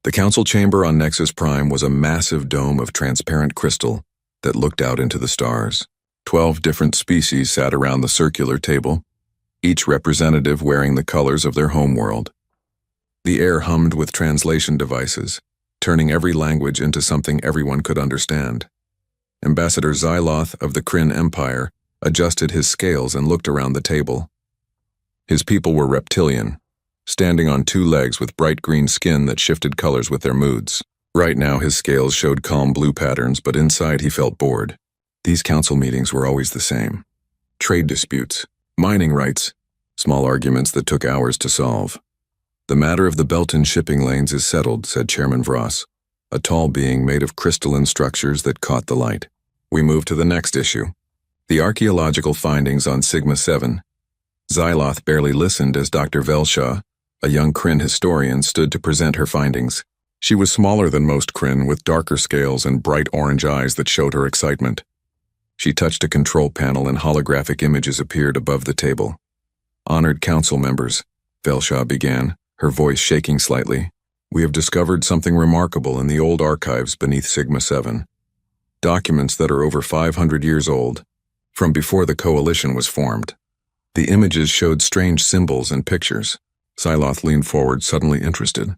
The council chamber on Nexus Prime was a massive dome of transparent crystal that looked out into the stars. 12 different species sat around the circular table, each representative wearing the colors of their homeworld. The air hummed with translation devices, turning every language into something everyone could understand. Ambassador Xyloth of the Kryn Empire adjusted his scales and looked around the table. His people were reptilian, standing on 2 legs with bright green skin that shifted colors with their moods. Right now his scales showed calm blue patterns, but inside he felt bored. These council meetings were always the same. Trade disputes, mining rights, small arguments that took hours to solve. The matter of the Belton shipping lanes is settled, said Chairman Vross, a tall being made of crystalline structures that caught the light. We move to the next issue. The archaeological findings on Sigma-7. Xyloth barely listened as Dr. Velshaw, a young Kryn historian, stood to present her findings. She was smaller than most Kryn, with darker scales and bright orange eyes that showed her excitement. She touched a control panel and holographic images appeared above the table. Honored council members, Velshaw began, her voice shaking slightly. We have discovered something remarkable in the old archives beneath Sigma-7. Documents that are over 500 years old, from before the coalition was formed. The images showed strange symbols and pictures. Xyloth leaned forward, suddenly interested.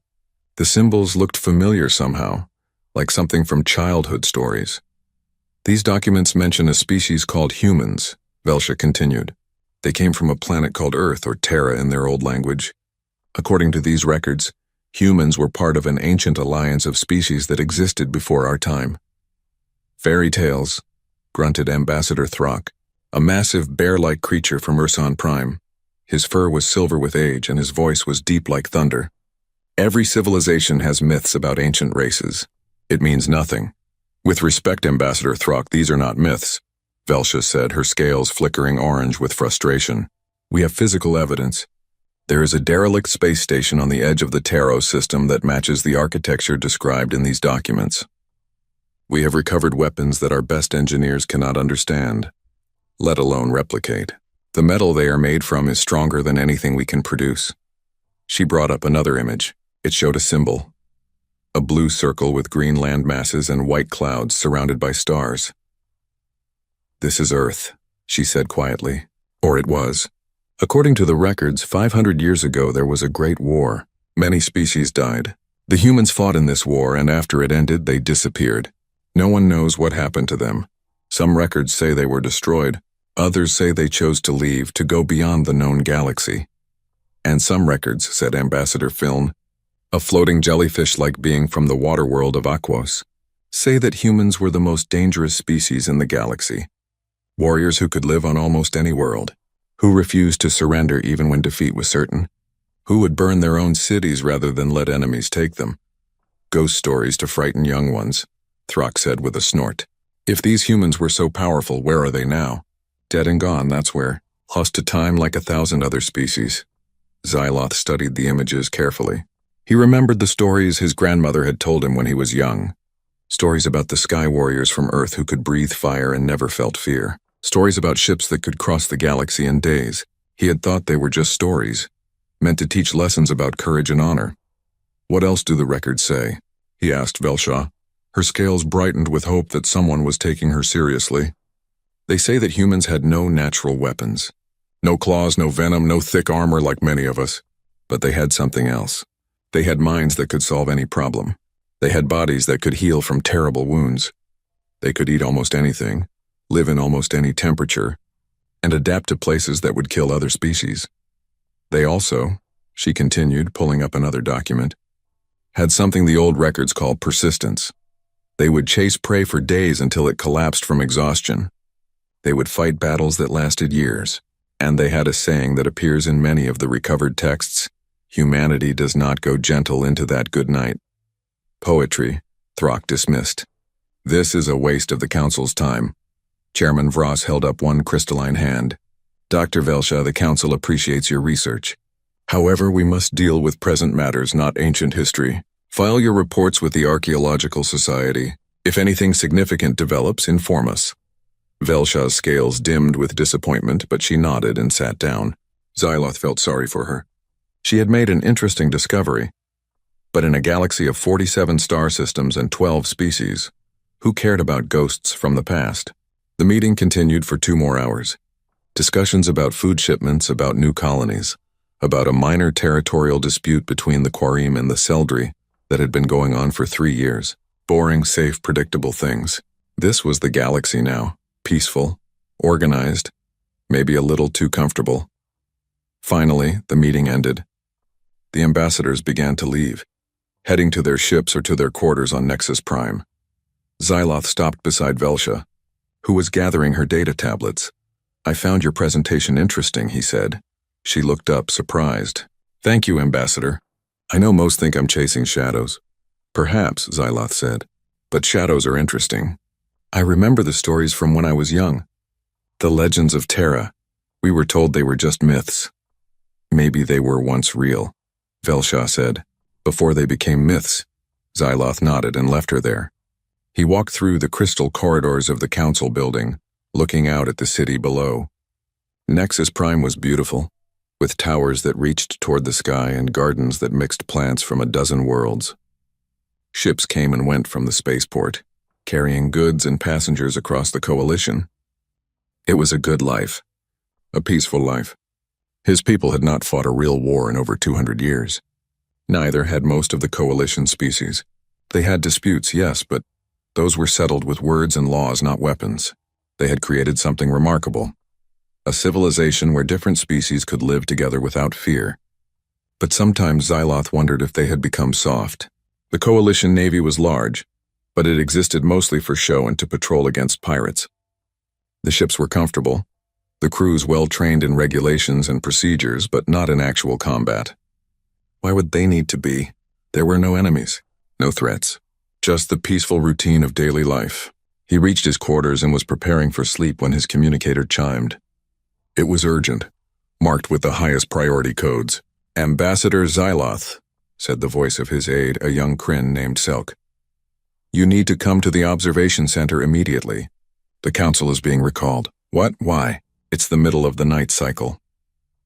The symbols looked familiar somehow, like something from childhood stories. These documents mention a species called humans, Velshaw continued. They came from a planet called Earth, or Terra in their old language. According to these records, humans were part of an ancient alliance of species that existed before our time. Fairy tales, grunted Ambassador Throck, a massive bear-like creature from Urson Prime. His fur was silver with age and his voice was deep like thunder. Every civilization has myths about ancient races. It means nothing. With respect, Ambassador Throck, these are not myths, Velshaw said, her scales flickering orange with frustration. We have physical evidence. There is a derelict space station on the edge of the Tarot system that matches the architecture described in these documents. We have recovered weapons that our best engineers cannot understand, let alone replicate. The metal they are made from is stronger than anything we can produce. She brought up another image. It showed a symbol. A blue circle with green land masses and white clouds surrounded by stars. This is Earth, she said quietly. Or it was. According to the records, 500 years ago there was a great war. Many species died. The humans fought in this war, and after it ended, they disappeared. No one knows what happened to them. Some records say they were destroyed. Others say they chose to leave, to go beyond the known galaxy. And some records, said Ambassador Filn, a floating jellyfish-like being from the water world of Aquos, say that humans were the most dangerous species in the galaxy. Warriors who could live on almost any world, who refused to surrender even when defeat was certain, who would burn their own cities rather than let enemies take them. Ghost stories to frighten young ones, Throck said with a snort. If these humans were so powerful, where are they now? Dead and gone, that's where. Lost to time like 1,000 other species. Xyloth studied the images carefully. He remembered the stories his grandmother had told him when he was young. Stories about the sky warriors from Earth who could breathe fire and never felt fear. Stories about ships that could cross the galaxy in days. He had thought they were just stories, meant to teach lessons about courage and honor. What else do the records say? He asked Velshaw. Her scales brightened with hope that someone was taking her seriously. They say that humans had no natural weapons. No claws, no venom, no thick armor like many of us. But they had something else. They had minds that could solve any problem. They had bodies that could heal from terrible wounds. They could eat almost anything, live in almost any temperature, and adapt to places that would kill other species. They also, she continued, pulling up another document, had something the old records call persistence. They would chase prey for days until it collapsed from exhaustion. They would fight battles that lasted years. And they had a saying that appears in many of the recovered texts: humanity does not go gentle into that good night. Poetry, Throck dismissed. This is a waste of the council's time. Chairman Vross held up one crystalline hand. Dr. Velshaw, the council appreciates your research. However, we must deal with present matters, not ancient history. File your reports with the Archaeological Society. If anything significant develops, inform us. Velshaw's scales dimmed with disappointment, but she nodded and sat down. Xyloth felt sorry for her. She had made an interesting discovery. But in a galaxy of 47 star systems and 12 species, who cared about ghosts from the past? The meeting continued for 2 more hours. Discussions about food shipments, about new colonies, about a minor territorial dispute between the Quarim and the Seldry that had been going on for 3 years. Boring, safe, predictable things. This was the galaxy now. Peaceful, organized, maybe a little too comfortable. Finally, the meeting ended. The ambassadors began to leave, heading to their ships or to their quarters on Nexus Prime. Xyloth stopped beside Velsha, who was gathering her data tablets. "I found your presentation interesting," he said. She looked up, surprised. "Thank you, Ambassador. I know most think I'm chasing shadows." "Perhaps," Xyloth said, "but shadows are interesting. I remember the stories from when I was young. The legends of Terra. We were told they were just myths. Maybe they were once real," Velsha said, "before they became myths." Xyloth nodded and left her there. He walked through the crystal corridors of the council building, looking out at the city below. Nexus Prime was beautiful, with towers that reached toward the sky and gardens that mixed plants from a dozen worlds. Ships came and went from the spaceport, carrying goods and passengers across the Coalition. It was a good life, a peaceful life. His people had not fought a real war in over 200 years. Neither had most of the Coalition species. They had disputes, yes, but those were settled with words and laws, not weapons. They had created something remarkable. A civilization where different species could live together without fear. But sometimes Xyloth wondered if they had become soft. The Coalition Navy was large, but it existed mostly for show and to patrol against pirates. The ships were comfortable, the crews well-trained in regulations and procedures, but not in actual combat. Why would they need to be? There were no enemies, no threats. Just the peaceful routine of daily life. He reached his quarters and was preparing for sleep when his communicator chimed. It was urgent, marked with the highest priority codes. "Ambassador Xyloth," said the voice of his aide, a young Kryn named Selk. "You need to come to the observation center immediately. The council is being recalled." "What? Why?" "It's the middle of the night cycle."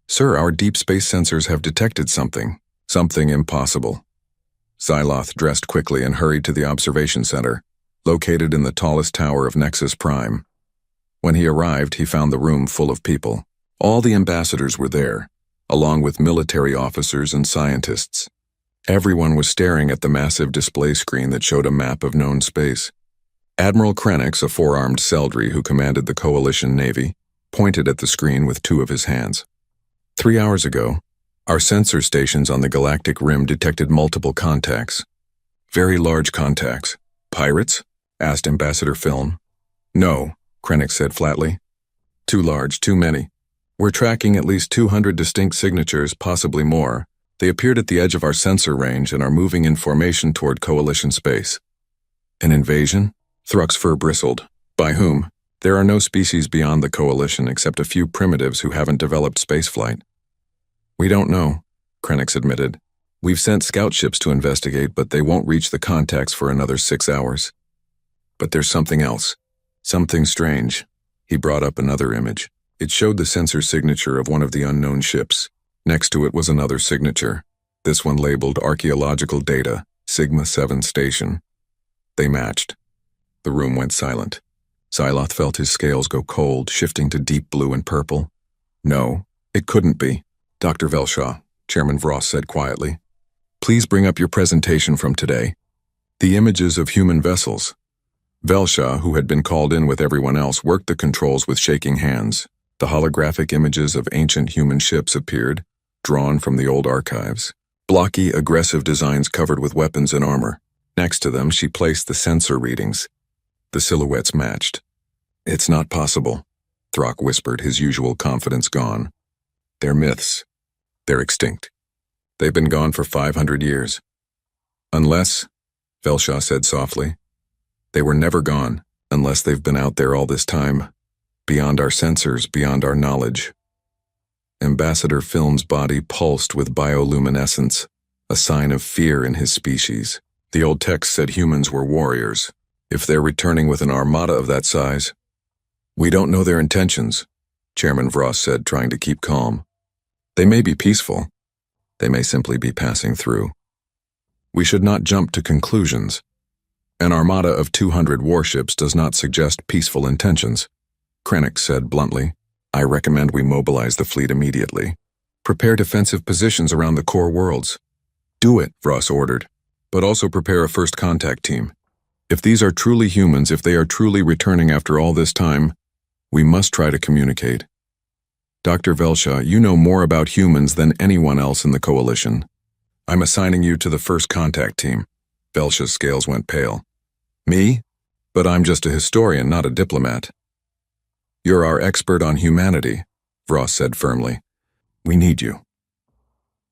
"Sir, our deep space sensors have detected something. Something impossible." Xyloth dressed quickly and hurried to the observation center, located in the tallest tower of Nexus Prime. When he arrived, he found the room full of people. All the ambassadors were there, along with military officers and scientists. Everyone was staring at the massive display screen that showed a map of known space. Admiral Krenix, a 4-armed Seldry who commanded the Coalition Navy, pointed at the screen with 2 of his hands. 3 hours ago, our sensor stations on the galactic rim detected multiple contacts. Very large contacts. "Pirates?" asked Ambassador Film. "No," Krennic said flatly. "Too large, too many. We're tracking at least 200 distinct signatures, possibly more. They appeared at the edge of our sensor range and are moving in formation toward Coalition space." "An invasion?" Thruck's fur bristled. "By whom?" "There are no species beyond the Coalition except a few primitives who haven't developed spaceflight." "We don't know," Krenix admitted. "We've sent scout ships to investigate, but they won't reach the contacts for another 6 hours. But there's something else. Something strange." He brought up another image. It showed the sensor signature of one of the unknown ships. Next to it was another signature, this one labeled Archaeological Data, Sigma 7 Station. They matched. The room went silent. Xyloth felt his scales go cold, shifting to deep blue and purple. "No, it couldn't be." "Dr. Velsha," Chairman Vross said quietly, "please bring up your presentation from today. The images of human vessels." Velsha, who had been called in with everyone else, worked the controls with shaking hands. The holographic images of ancient human ships appeared, drawn from the old archives. Blocky, aggressive designs covered with weapons and armor. Next to them, she placed the sensor readings. The silhouettes matched. "It's not possible," Throck whispered, his usual confidence gone. "They're myths. They're extinct. They've been gone for 500 years. Unless," Velsha said softly, "they were never gone, unless they've been out there all this time, beyond our sensors, beyond our knowledge." Ambassador Film's body pulsed with bioluminescence, a sign of fear in his species. The old text said humans were warriors. If they're returning with an armada of that size, "We don't know their intentions," Chairman Vross said, trying to keep calm. "They may be peaceful. They may simply be passing through." We should not jump to conclusions. An armada of 200 warships does not suggest peaceful intentions. Krennic said bluntly, I recommend we mobilize the fleet immediately. Prepare defensive positions around the core worlds. Do it, Ross ordered, but also prepare a first contact team. If these are truly humans, if they are truly returning after all this time, we must try to communicate. Dr. Velsha, you know more about humans than anyone else in the Coalition. I'm assigning you to the first contact team. Velsha's scales went pale. Me? But I'm just a historian, not a diplomat. You're our expert on humanity, Ross said firmly. We need you.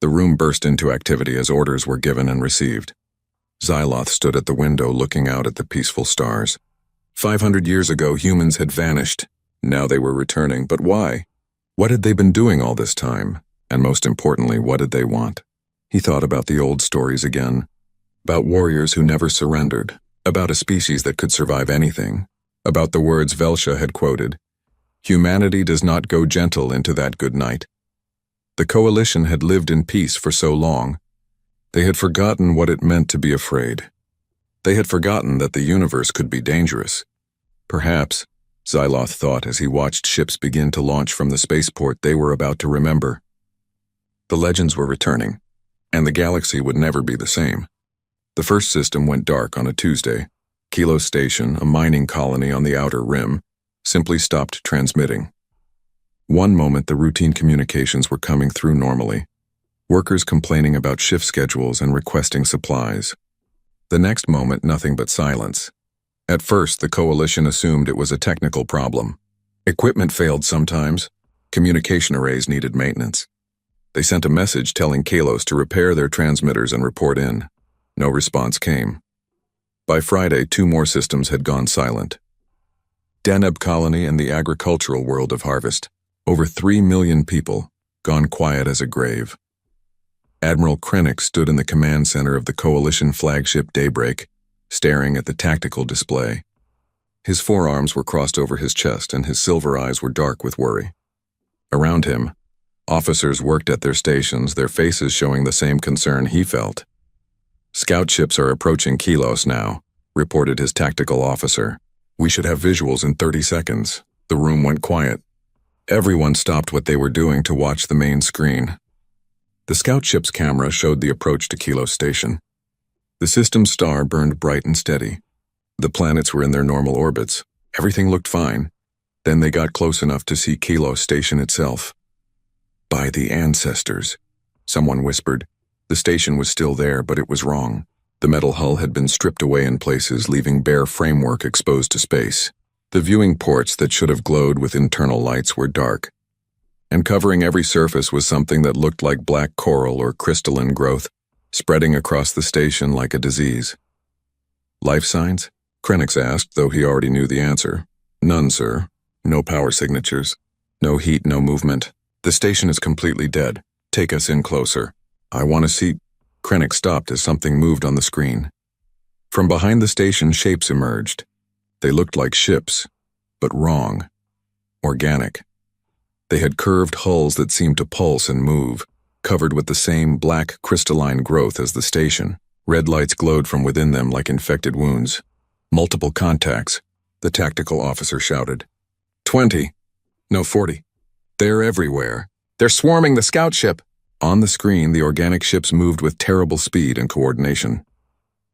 The room burst into activity as orders were given and received. Xyloth stood at the window looking out at the peaceful stars. 500 years ago, humans had vanished. Now they were returning, but why? What had they been doing all this time? And most importantly, what did they want? He thought about the old stories again. About warriors who never surrendered. About a species that could survive anything. About the words Velsha had quoted. Humanity does not go gentle into that good night. The Coalition had lived in peace for so long. They had forgotten what it meant to be afraid. They had forgotten that the universe could be dangerous. Perhaps, Xyloth thought as he watched ships begin to launch from the spaceport, they were about to remember. The legends were returning, and the galaxy would never be the same. The first system went dark on a Tuesday. Kilo Station, a mining colony on the outer rim, simply stopped transmitting. One moment the routine communications were coming through normally, workers complaining about shift schedules and requesting supplies. The next moment, nothing but silence. At first, the Coalition assumed it was a technical problem. Equipment failed sometimes. Communication arrays needed maintenance. They sent a message telling Kalos to repair their transmitters and report in. No response came. By Friday, 2 more systems had gone silent. Deneb Colony and the agricultural world of Harvest. Over 3 million people, gone quiet as a grave. Admiral Krennic stood in the command center of the Coalition flagship Daybreak, staring at the tactical display. His forearms were crossed over his chest and his silver eyes were dark with worry. Around him, officers worked at their stations, their faces showing the same concern he felt. Scout ships are approaching Kilos now, reported his tactical officer. We should have visuals in 30 seconds. The room went quiet. Everyone stopped what they were doing to watch the main screen. The scout ship's camera showed the approach to Kilo Station. The system's star burned bright and steady. The planets were in their normal orbits. Everything looked fine. Then they got close enough to see Kilo Station itself. By the ancestors, someone whispered. The station was still there, but it was wrong. The metal hull had been stripped away in places, leaving bare framework exposed to space. The viewing ports that should have glowed with internal lights were dark, and covering every surface was something that looked like black coral or crystalline growth, spreading across the station like a disease. Life signs? Krennic asked, though he already knew the answer. None, sir. No power signatures. No heat, no movement. The station is completely dead. Take us in closer. I want to see... Krennic stopped as something moved on the screen. From behind the station, shapes emerged. They looked like ships, but wrong. Organic. They had curved hulls that seemed to pulse and move, covered with the same black crystalline growth as the station. Red lights glowed from within them like infected wounds. Multiple contacts, the tactical officer shouted. 20. No, 40. They're everywhere. They're swarming the scout ship. On the screen, the organic ships moved with terrible speed and coordination.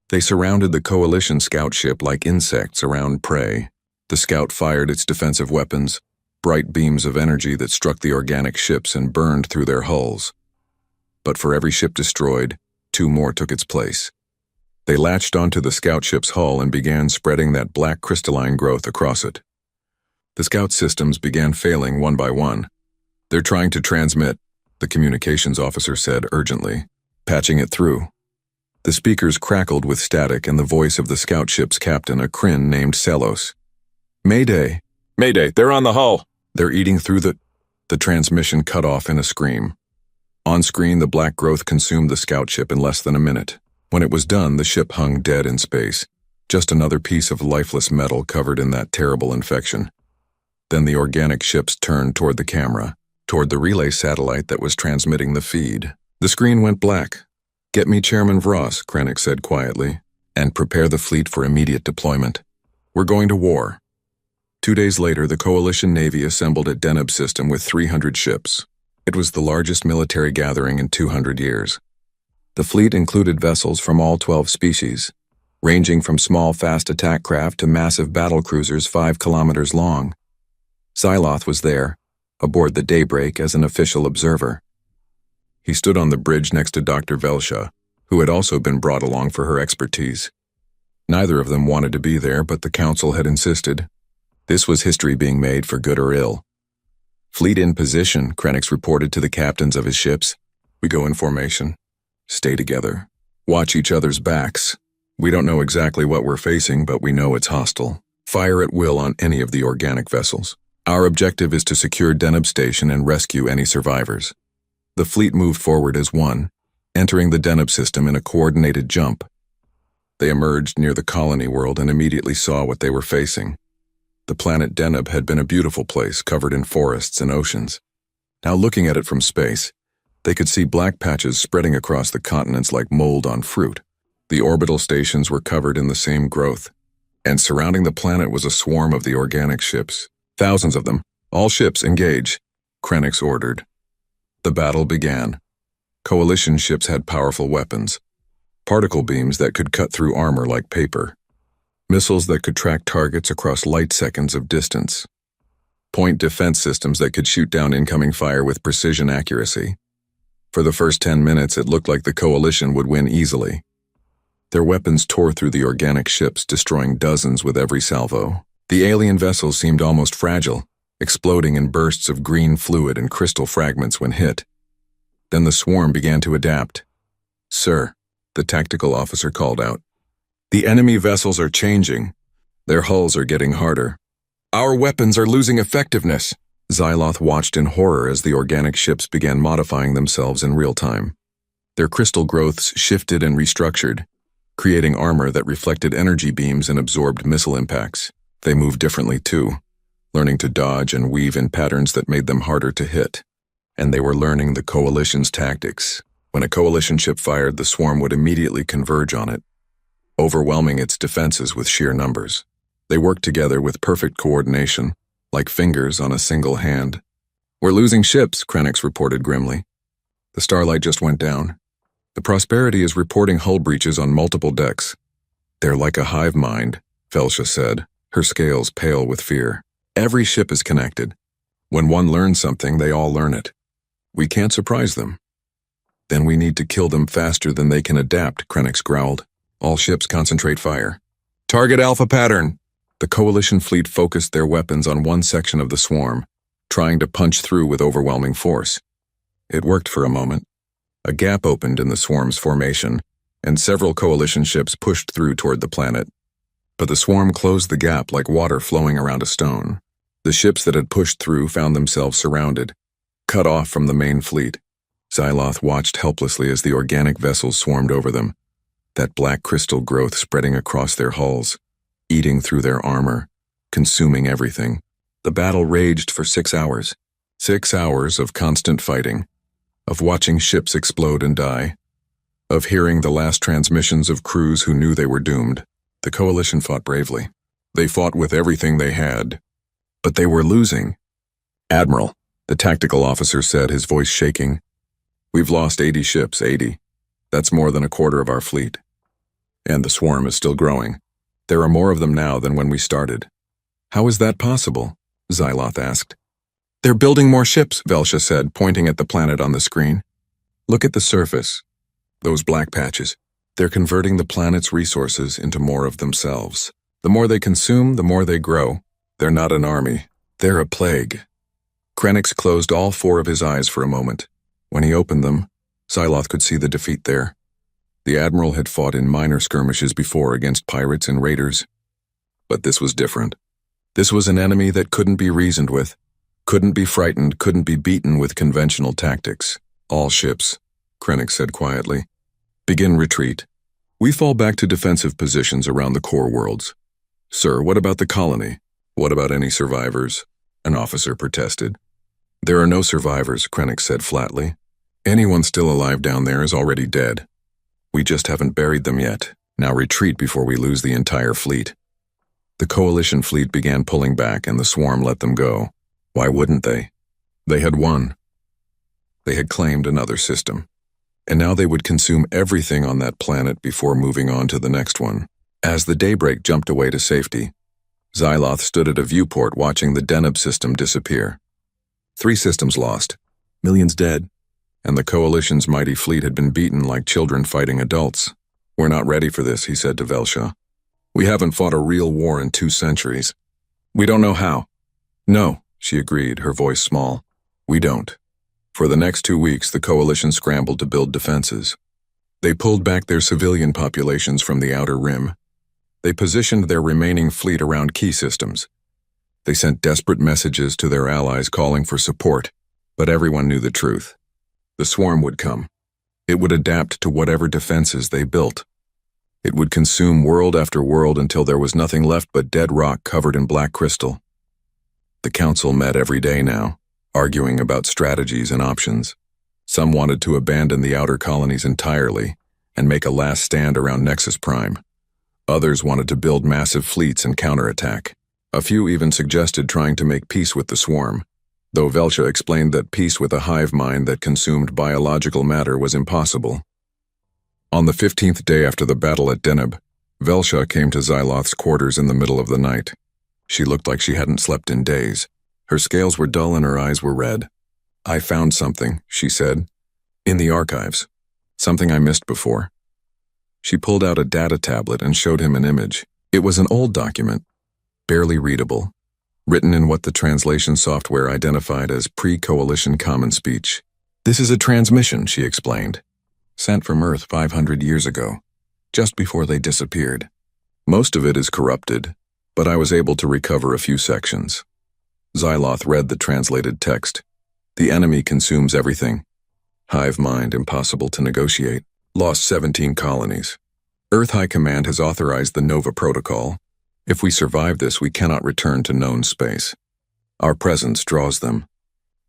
They surrounded the Coalition scout ship like insects around prey. The scout fired its defensive weapons, bright beams of energy that struck the organic ships and burned through their hulls. But for every ship destroyed, 2 more took its place. They latched onto the scout ship's hull and began spreading that black crystalline growth across it. The scout systems began failing one by one. They're trying to transmit, the communications officer said urgently, patching it through. The speakers crackled with static and the voice of the scout ship's captain, a Kryn named Selos. Mayday! Mayday, they're on the hull! They're eating through the transmission cut off in a scream. On screen, the black growth consumed the scout ship in less than a minute. When it was done, the ship hung dead in space, just another piece of lifeless metal covered in that terrible infection. Then the organic ships turned toward the camera, toward the relay satellite that was transmitting the feed. The screen went black. "Get me Chairman Vross," Krennic said quietly, "and prepare the fleet for immediate deployment. We're going to war." 2 days later, the Coalition Navy assembled at Deneb system with 300 ships. It was the largest military gathering in 200 years. The fleet included vessels from all 12 species, ranging from small fast attack craft to massive battle cruisers 5 kilometers long. Xyloth was there, aboard the Daybreak as an official observer. He stood on the bridge next to Dr. Velsha, who had also been brought along for her expertise. Neither of them wanted to be there, but the council had insisted. This was history being made for good or ill. "Fleet in position," Krennic reported to the captains of his ships. "We go in formation. Stay together. Watch each other's backs. We don't know exactly what we're facing, but we know it's hostile. Fire at will on any of the organic vessels. Our objective is to secure Deneb Station and rescue any survivors." The fleet moved forward as one, entering the Deneb system in a coordinated jump. They emerged near the colony world and immediately saw what they were facing. The planet Deneb had been a beautiful place covered in forests and oceans. Now looking at it from space, they could see black patches spreading across the continents like mold on fruit. The orbital stations were covered in the same growth, and surrounding the planet was a swarm of the organic ships. Thousands of them. "All ships, engage," Krennic ordered. The battle began. Coalition ships had powerful weapons. Particle beams that could cut through armor like paper. Missiles that could track targets across light seconds of distance. Point defense systems that could shoot down incoming fire with precision accuracy. For the first 10 minutes, it looked like the Coalition would win easily. Their weapons tore through the organic ships, destroying dozens with every salvo. The alien vessels seemed almost fragile, exploding in bursts of green fluid and crystal fragments when hit. Then the swarm began to adapt. "Sir," the tactical officer called out, "the enemy vessels are changing. Their hulls are getting harder. Our weapons are losing effectiveness." Xyloth watched in horror as the organic ships began modifying themselves in real time. Their crystal growths shifted and restructured, creating armor that reflected energy beams and absorbed missile impacts. They moved differently too, learning to dodge and weave in patterns that made them harder to hit. And they were learning the Coalition's tactics. When a Coalition ship fired, the swarm would immediately converge on it, overwhelming its defenses with sheer numbers. They worked together with perfect coordination, like fingers on a single hand. "We're losing ships," Krennic reported grimly. "The Starlight just went down. The Prosperity is reporting hull breaches on multiple decks." "They're like a hive mind," Velsha said, her scales pale with fear. "Every ship is connected. When one learns something, they all learn it. We can't surprise them." "Then we need to kill them faster than they can adapt," Krennic growled. "All ships concentrate fire. Target Alpha pattern." The Coalition fleet focused their weapons on one section of the swarm, trying to punch through with overwhelming force. It worked for a moment. A gap opened in the swarm's formation, and several Coalition ships pushed through toward the planet. But the swarm closed the gap like water flowing around a stone. The ships that had pushed through found themselves surrounded, cut off from the main fleet. Xyloth watched helplessly as the organic vessels swarmed over them, that black crystal growth spreading across their hulls, eating through their armor, consuming everything. The battle raged for 6 hours. 6 hours of constant fighting, of watching ships explode and die, of hearing the last transmissions of crews who knew they were doomed. The Coalition fought bravely. They fought with everything they had. But they were losing. "Admiral," the tactical officer said, his voice shaking, "we've lost 80 ships, 80. That's more than a quarter of our fleet. And the swarm is still growing. There are more of them now than when we started." "How is that possible?" Xyloth asked. "They're building more ships," Velsha said, pointing at the planet on the screen. "Look at the surface. Those black patches. They're converting the planet's resources into more of themselves. The more they consume, the more they grow. They're not an army. They're a plague." Krennic closed all 4 of his eyes for a moment. When he opened them, Xyloth could see the defeat there. The Admiral had fought in minor skirmishes before against pirates and raiders. But this was different. This was an enemy that couldn't be reasoned with, couldn't be frightened, couldn't be beaten with conventional tactics. "All ships," Krennic said quietly, "begin retreat. We fall back to defensive positions around the core worlds." "Sir, what about the colony? What about any survivors?" an officer protested. "There are no survivors," Krennic said flatly. "Anyone still alive down there is already dead. We just haven't buried them yet. Now retreat before we lose the entire fleet." The coalition fleet began pulling back and the swarm let them go. Why wouldn't they? They had won. They had claimed another system. And now they would consume everything on that planet before moving on to the next one. As the daybreak jumped away to safety, Xyloth stood at a viewport watching the Deneb system disappear. 3 systems lost, millions dead, and the coalition's mighty fleet had been beaten like children fighting adults. "We're not ready for this," he said to Velsha. "We haven't fought a real war in 2 centuries. We don't know how." "No," she agreed, her voice small. "We don't." For the next 2 weeks, the coalition scrambled to build defenses. They pulled back their civilian populations from the outer rim. They positioned their remaining fleet around key systems. They sent desperate messages to their allies calling for support, but everyone knew the truth. The swarm would come. It would adapt to whatever defenses they built. It would consume world after world until there was nothing left but dead rock covered in black crystal. The council met every day now, arguing about strategies and options. Some wanted to abandon the outer colonies entirely and make a last stand around Nexus Prime. Others wanted to build massive fleets and counterattack. A few even suggested trying to make peace with the swarm, though Velsha explained that peace with a hive mind that consumed biological matter was impossible. On the 15th day after the battle at Deneb, Velsha came to Xyloth's quarters in the middle of the night. She looked like she hadn't slept in days. Her scales were dull and her eyes were red. "I found something," she said. "In the archives. Something I missed before." She pulled out a data tablet and showed him an image. It was an old document, barely readable, written in what the translation software identified as pre-coalition common speech. "This is a transmission," she explained, "sent from Earth 500 years ago, just before they disappeared. Most of it is corrupted, but I was able to recover a few sections." Xyloth read the translated text. "The enemy consumes everything. Hive mind impossible to negotiate. Lost 17 colonies. Earth High Command has authorized the Nova Protocol. If we survive this, we cannot return to known space. Our presence draws them.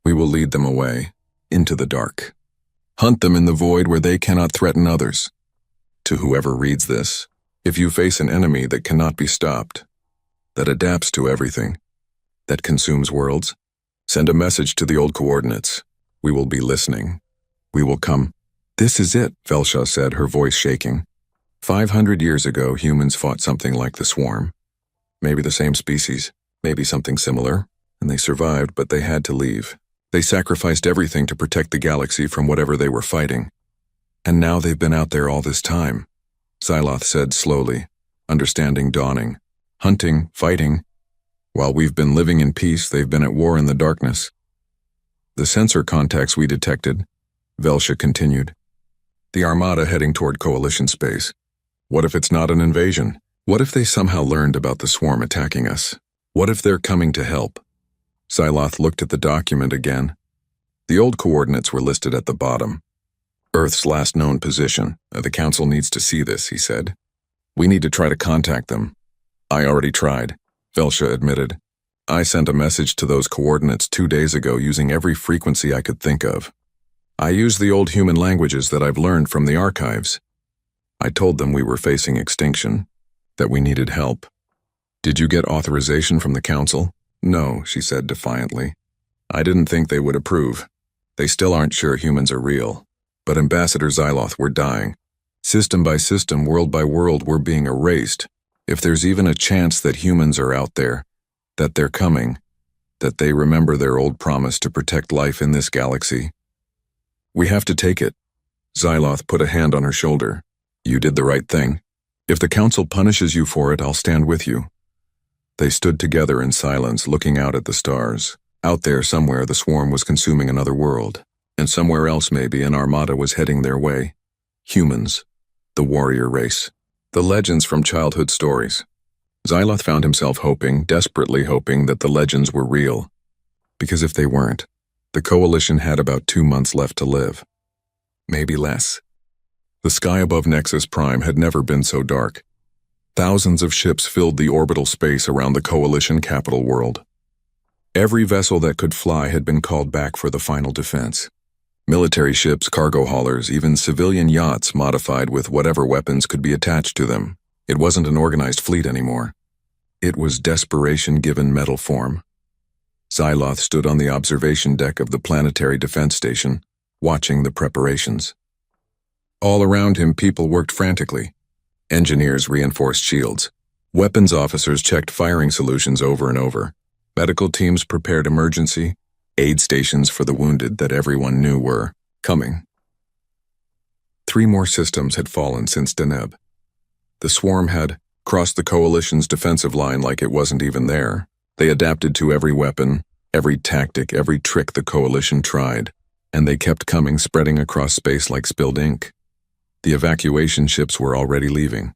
We will lead them away, into the dark. Hunt them in the void where they cannot threaten others. To whoever reads this, if you face an enemy that cannot be stopped, that adapts to everything, that consumes worlds, send a message to the old coordinates. We will be listening. We will come." "This is it," Velsha said, her voice shaking. 500 years ago, humans fought something like the swarm. Maybe the same species, maybe something similar, and they survived, but they had to leave. They sacrificed everything to protect the galaxy from whatever they were fighting. And now they've been out there all this time," Xyloth said slowly, understanding dawning. "Hunting, fighting. While we've been living in peace, they've been at war in the darkness." "The sensor contacts we detected," Velsha continued. "The Armada heading toward coalition space. What if it's not an invasion? What if they somehow learned about the swarm attacking us? What if they're coming to help?" Xyloth looked at the document again. The old coordinates were listed at the bottom. "Earth's last known position. The Council needs to see this," he said. "We need to try to contact them." "I already tried," Velsha admitted. "I sent a message to those coordinates 2 days ago using every frequency I could think of. I used the old human languages that I've learned from the archives. I told them we were facing extinction, that we needed help." "Did you get authorization from the Council?" "No," she said defiantly. "I didn't think they would approve. They still aren't sure humans are real. But Ambassador Xyloth, we're dying. System by system, world by world, we're being erased. If there's even a chance that humans are out there, that they're coming, that they remember their old promise to protect life in this galaxy, we have to take it." Xyloth put a hand on her shoulder. "You did the right thing. If the Council punishes you for it, I'll stand with you." They stood together in silence, looking out at the stars. Out there somewhere, the swarm was consuming another world, and somewhere else maybe an Armada was heading their way. Humans, the warrior race, the legends from childhood stories. Xyloth found himself hoping, desperately hoping, that the legends were real. Because if they weren't, the Coalition had about 2 months left to live. Maybe less. The sky above Nexus Prime had never been so dark. Thousands of ships filled the orbital space around the Coalition capital world. Every vessel that could fly had been called back for the final defense. Military ships, cargo haulers, even civilian yachts modified with whatever weapons could be attached to them. It wasn't an organized fleet anymore. It was desperation given metal form. Xyloth stood on the observation deck of the planetary defense station, watching the preparations. All around him, people worked frantically. Engineers reinforced shields. Weapons officers checked firing solutions over and over. Medical teams prepared emergency aid stations for the wounded that everyone knew were coming. 3 more systems had fallen since Deneb. The swarm had crossed the coalition's defensive line like it wasn't even there. They adapted to every weapon, every tactic, every trick the coalition tried, and they kept coming, spreading across space like spilled ink. The evacuation ships were already leaving.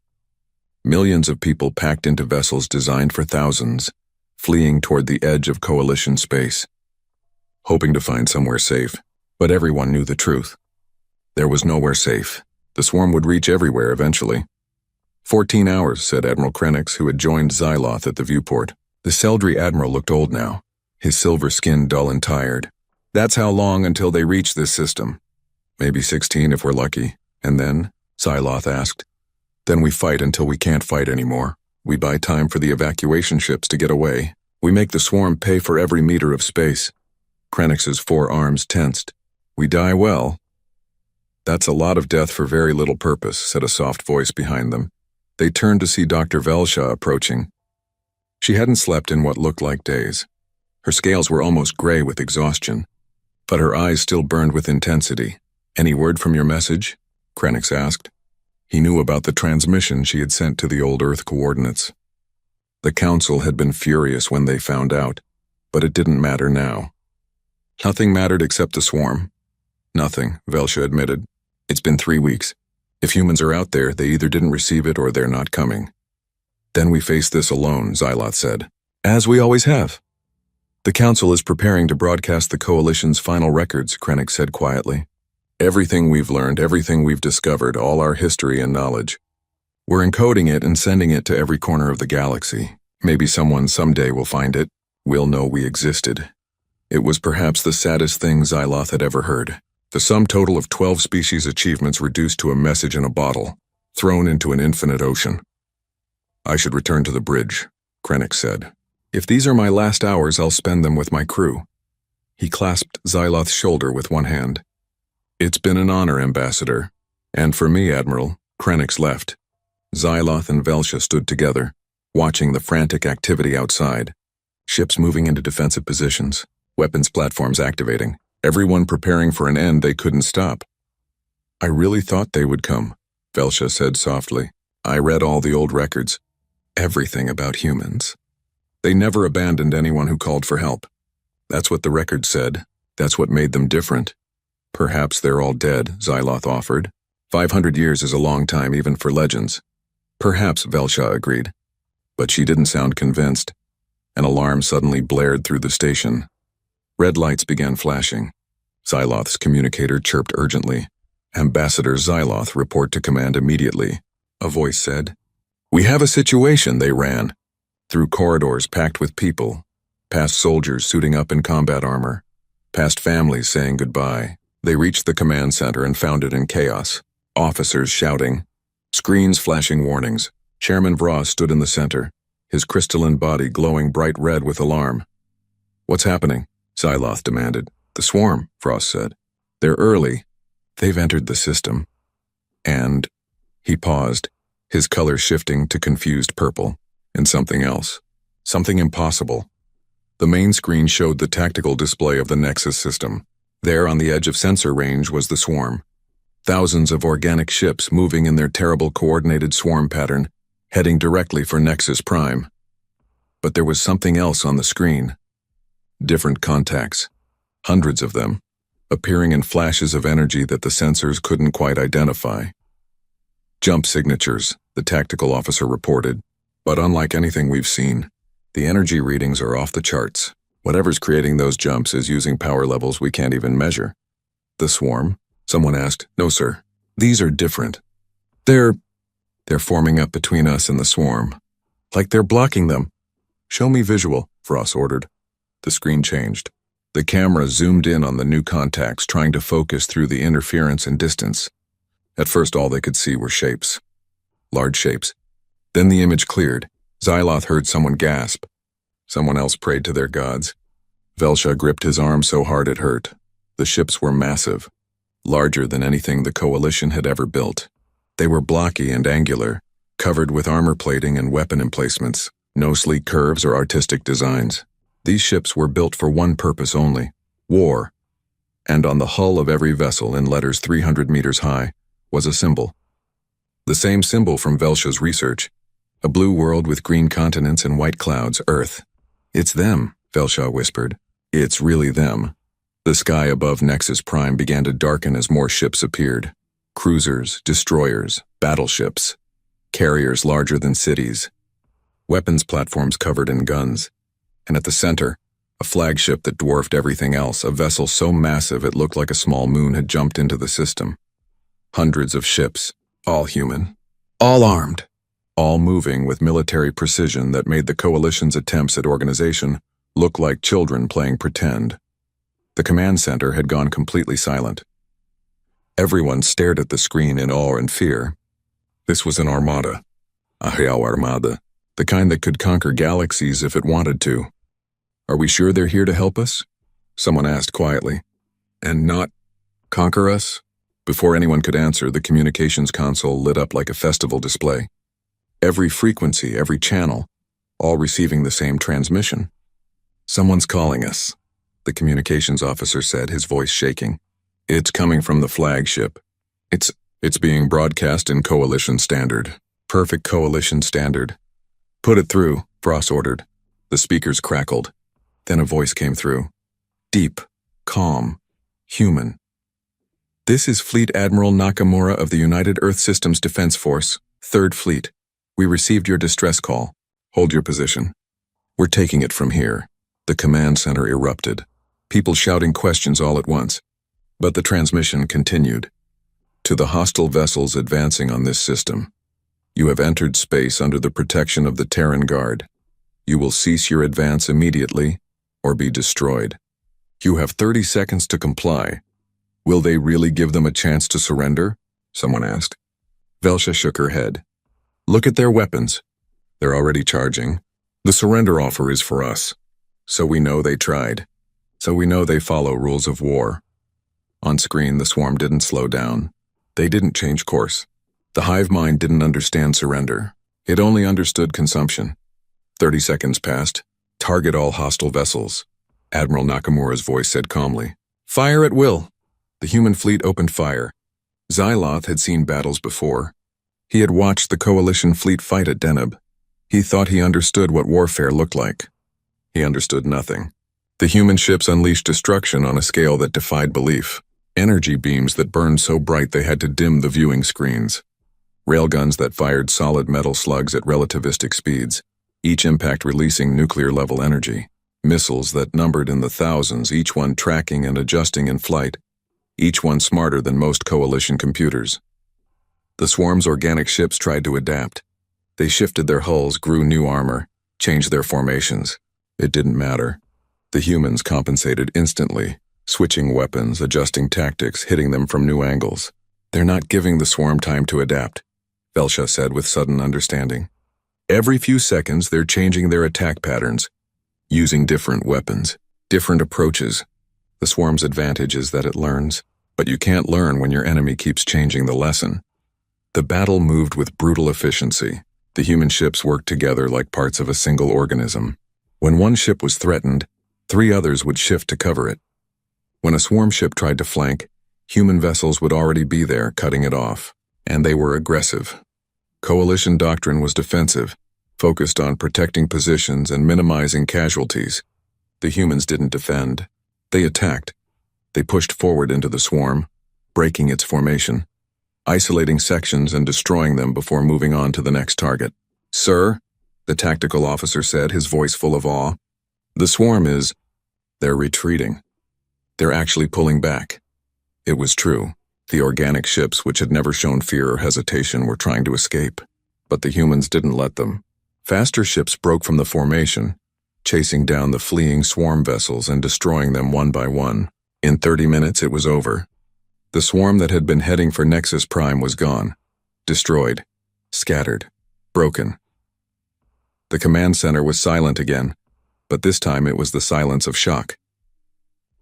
Millions of people packed into vessels designed for thousands, fleeing toward the edge of coalition space, hoping to find somewhere safe. But everyone knew the truth. There was nowhere safe. The swarm would reach everywhere eventually. 14 hours, said Admiral Krenix, who had joined Xyloth at the viewport. The Seldry admiral looked old now, his silver skin dull and tired. That's how long until they reach this system. Maybe 16 if we're lucky. And then, Xyloth asked, then we fight until we can't fight anymore. We buy time for the evacuation ships to get away. We make the swarm pay for every meter of space. Krenix's 4 arms tensed. We die well. That's a lot of death for very little purpose, said a soft voice behind them. They turned to see Dr. Velsha approaching. She hadn't slept in what looked like days. Her scales were almost gray with exhaustion, but her eyes still burned with intensity. Any word from your message? Krenix asked. He knew about the transmission she had sent to the old Earth coordinates. The Council had been furious when they found out, but it didn't matter now. Nothing mattered except the swarm. Nothing, Velsha admitted. It's been 3 weeks. If humans are out there, they either didn't receive it or they're not coming. Then we face this alone, Xyloth said. As we always have. The Council is preparing to broadcast the Coalition's final records, Krenix said quietly. Everything we've learned, everything we've discovered, all our history and knowledge. We're encoding it and sending it to every corner of the galaxy. Maybe someone someday will find it. We'll know we existed. It was perhaps the saddest thing Xyloth had ever heard. The sum total of 12 species achievements reduced to a message in a bottle, thrown into an infinite ocean. I should return to the bridge, Krenix said. If these are my last hours, I'll spend them with my crew. He clasped Xyloth's shoulder with one hand. It's been an honor, Ambassador. And for me, Admiral. Krenix left. Xyloth and Velsha stood together, watching the frantic activity outside. Ships moving into defensive positions, weapons platforms activating. Everyone preparing for an end they couldn't stop. I really thought they would come, Velsha said softly. I read all the old records. Everything about humans. They never abandoned anyone who called for help. That's what the records said. That's what made them different. Perhaps they're all dead, Xyloth offered. 500 years is a long time even for legends. Perhaps, Velsha agreed. But she didn't sound convinced. An alarm suddenly blared through the station. Red lights began flashing. Xyloth's communicator chirped urgently. Ambassador Xyloth, report to command immediately, a voice said. We have a situation, they ran. Through corridors packed with people, past soldiers suiting up in combat armor, past families saying goodbye. They reached the command center and found it in chaos. Officers shouting, screens flashing warnings. Chairman Vross stood in the center, his crystalline body glowing bright red with alarm. What's happening? Xyloth demanded. The swarm, Frost said. They're early. They've entered the system. And he paused, his color shifting to confused purple, and something else. Something impossible. The main screen showed the tactical display of the Nexus system. There on the edge of sensor range was the swarm. Thousands of organic ships moving in their terrible coordinated swarm pattern, heading directly for Nexus Prime. But there was something else on the screen. Different contacts, hundreds of them, appearing in flashes of energy that the sensors couldn't quite identify. Jump signatures, the tactical officer reported, but unlike anything we've seen, the energy readings are off the charts. Whatever's creating those jumps is using power levels we can't even measure. The swarm? Someone asked. No, sir. These are different. They're forming up between us and the swarm. Like they're blocking them. Show me visual, Frost ordered. The screen changed. The camera zoomed in on the new contacts, trying to focus through the interference and distance. At first, all they could see were shapes. Large shapes. Then the image cleared. Xyloth heard someone gasp. Someone else prayed to their gods. Velsha gripped his arm so hard it hurt. The ships were massive, larger than anything the Coalition had ever built. They were blocky and angular, covered with armor plating and weapon emplacements, no sleek curves or artistic designs. These ships were built for one purpose only: war. And on the hull of every vessel, in letters 300 meters high, was a symbol. The same symbol from Velsha's research: a blue world with green continents and white clouds, Earth. "It's them," Velsha whispered. "It's really them." The sky above Nexus Prime began to darken as more ships appeared. Cruisers, destroyers, battleships, carriers larger than cities, weapons platforms covered in guns. And at the center, a flagship that dwarfed everything else, a vessel so massive it looked like a small moon had jumped into the system. Hundreds of ships, all human, all armed, all moving with military precision that made the Coalition's attempts at organization look like children playing pretend. The command center had gone completely silent. Everyone stared at the screen in awe and fear. This was an Armada. A HFY Armada. The kind that could conquer galaxies if it wanted to. "Are we sure they're here to help us?" someone asked quietly. "And not conquer us?" Before anyone could answer, the communications console lit up like a festival display. Every frequency, every channel, all receiving the same transmission. "Someone's calling us," the communications officer said, his voice shaking. "It's coming from the flagship. It's being broadcast in Coalition Standard. Perfect Coalition Standard." "Put it through," Frost ordered. The speakers crackled. Then a voice came through. Deep, calm, human. "This is Fleet Admiral Nakamura of the United Earth Systems Defense Force, 3rd Fleet. We received your distress call. Hold your position. We're taking it from here." The command center erupted, people shouting questions all at once. But the transmission continued. "To the hostile vessels advancing on this system. You have entered space under the protection of the Terran Guard. You will cease your advance immediately or be destroyed. You have 30 seconds to comply." "Will they really give them a chance to surrender?" someone asked. Velsha shook her head. "Look at their weapons. They're already charging. The surrender offer is for us. So we know they tried. So we know they follow rules of war." On screen, the swarm didn't slow down. They didn't change course. The hive mind didn't understand surrender. It only understood consumption. 30 seconds passed. "Target all hostile vessels," Admiral Nakamura's voice said calmly. "Fire at will." The human fleet opened fire. Xyloth had seen battles before. He had watched the Coalition fleet fight at Deneb. He thought he understood what warfare looked like. He understood nothing. The human ships unleashed destruction on a scale that defied belief. Energy beams that burned so bright they had to dim the viewing screens. Railguns that fired solid metal slugs at relativistic speeds, each impact releasing nuclear-level energy. Missiles that numbered in the thousands, each one tracking and adjusting in flight, each one smarter than most Coalition computers. The swarm's organic ships tried to adapt. They shifted their hulls, grew new armor, changed their formations. It didn't matter. The humans compensated instantly, switching weapons, adjusting tactics, hitting them from new angles. "They're not giving the swarm time to adapt," Velsha said with sudden understanding. "Every few seconds, they're changing their attack patterns, using different weapons, different approaches. The swarm's advantage is that it learns, but you can't learn when your enemy keeps changing the lesson." The battle moved with brutal efficiency. The human ships worked together like parts of a single organism. When one ship was threatened, 3 others would shift to cover it. When a swarm ship tried to flank, human vessels would already be there, cutting it off. And they were aggressive. Coalition doctrine was defensive, focused on protecting positions and minimizing casualties. The humans didn't defend. They attacked. They pushed forward into the swarm, breaking its formation, isolating sections and destroying them before moving on to the next target. "Sir," the tactical officer said, his voice full of awe, "the swarm is... they're retreating. They're actually pulling back." It was true. The organic ships, which had never shown fear or hesitation, were trying to escape. But the humans didn't let them. Faster ships broke from the formation. chasing down the fleeing swarm vessels and destroying them one by one. In 30 minutes, it was over. The swarm that had been heading for Nexus Prime was gone, destroyed, scattered, broken. The command center was silent again, but this time it was the silence of shock,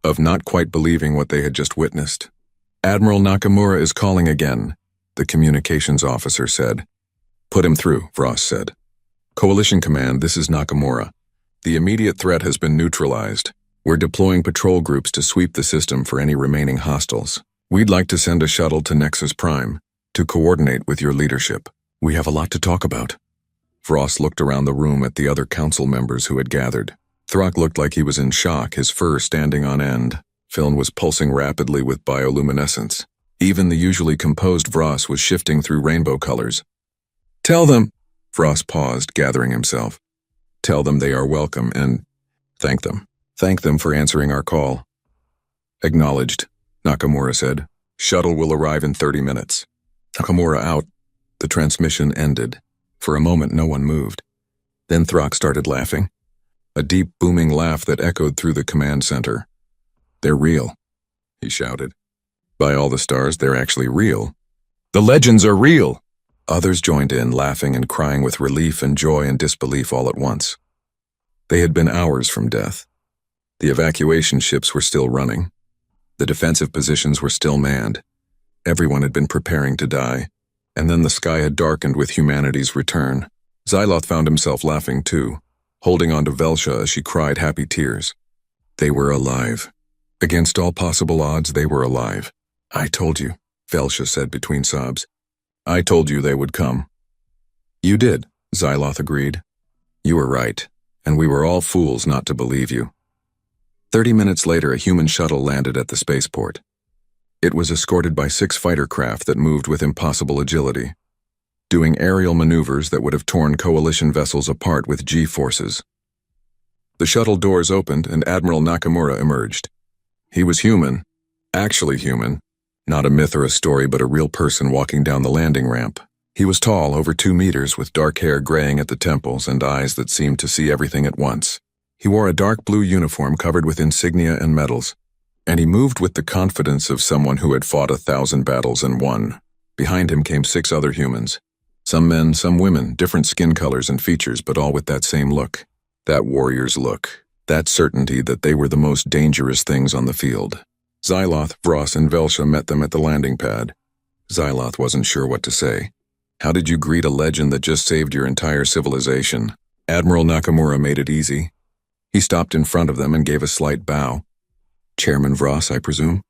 of not quite believing what they had just witnessed. "Admiral Nakamura is calling again," the communications officer said. "Put him through," Voss said. "Coalition Command, this is Nakamura. The immediate threat has been neutralized. We're deploying patrol groups to sweep the system for any remaining hostiles. We'd like to send a shuttle to Nexus Prime to coordinate with your leadership. We have a lot to talk about." Voss looked around the room at the other council members who had gathered. Throck looked like he was in shock, his fur standing on end. Film was pulsing rapidly with bioluminescence. Even the usually composed Voss was shifting through rainbow colors. "Tell them," Voss paused, gathering himself. "Tell them they are welcome and thank them. Thank them for answering our call." "Acknowledged," Nakamura said. "Shuttle will arrive in 30 minutes. Nakamura out." The transmission ended. For a moment, no one moved. Then Throck started laughing. A deep, booming laugh that echoed through the command center. "They're real," he shouted. "By all the stars, they're actually real. The legends are real!" Others joined in, laughing and crying with relief and joy and disbelief all at once. They had been hours from death. The evacuation ships were still running. The defensive positions were still manned. Everyone had been preparing to die. And then the sky had darkened with humanity's return. Xyloth found himself laughing too, holding on to Velsha as she cried happy tears. They were alive. Against all possible odds, they were alive. "I told you," Velsha said between sobs. "I told you they would come." "You did," Xyloth agreed. "You were right, and we were all fools not to believe you." 30 minutes later, a human shuttle landed at the spaceport. It was escorted by 6 fighter craft that moved with impossible agility, doing aerial maneuvers that would have torn coalition vessels apart with G-forces. The shuttle doors opened and Admiral Nakamura emerged. He was human, actually human, not a myth or a story but a real person walking down the landing ramp. He was tall, over 2 meters, with dark hair graying at the temples and eyes that seemed to see everything at once. He wore a dark blue uniform covered with insignia and medals, and he moved with the confidence of someone who had fought 1,000 battles and won. Behind him came 6 other humans. Some men, some women, different skin colors and features, but all with that same look. That warrior's look. That certainty that they were the most dangerous things on the field. Xyloth, Voss, and Velsha met them at the landing pad. Xyloth wasn't sure what to say. How did you greet a legend that just saved your entire civilization? Admiral Nakamura made it easy. He stopped in front of them and gave a slight bow. "Chairman Voss, I presume?"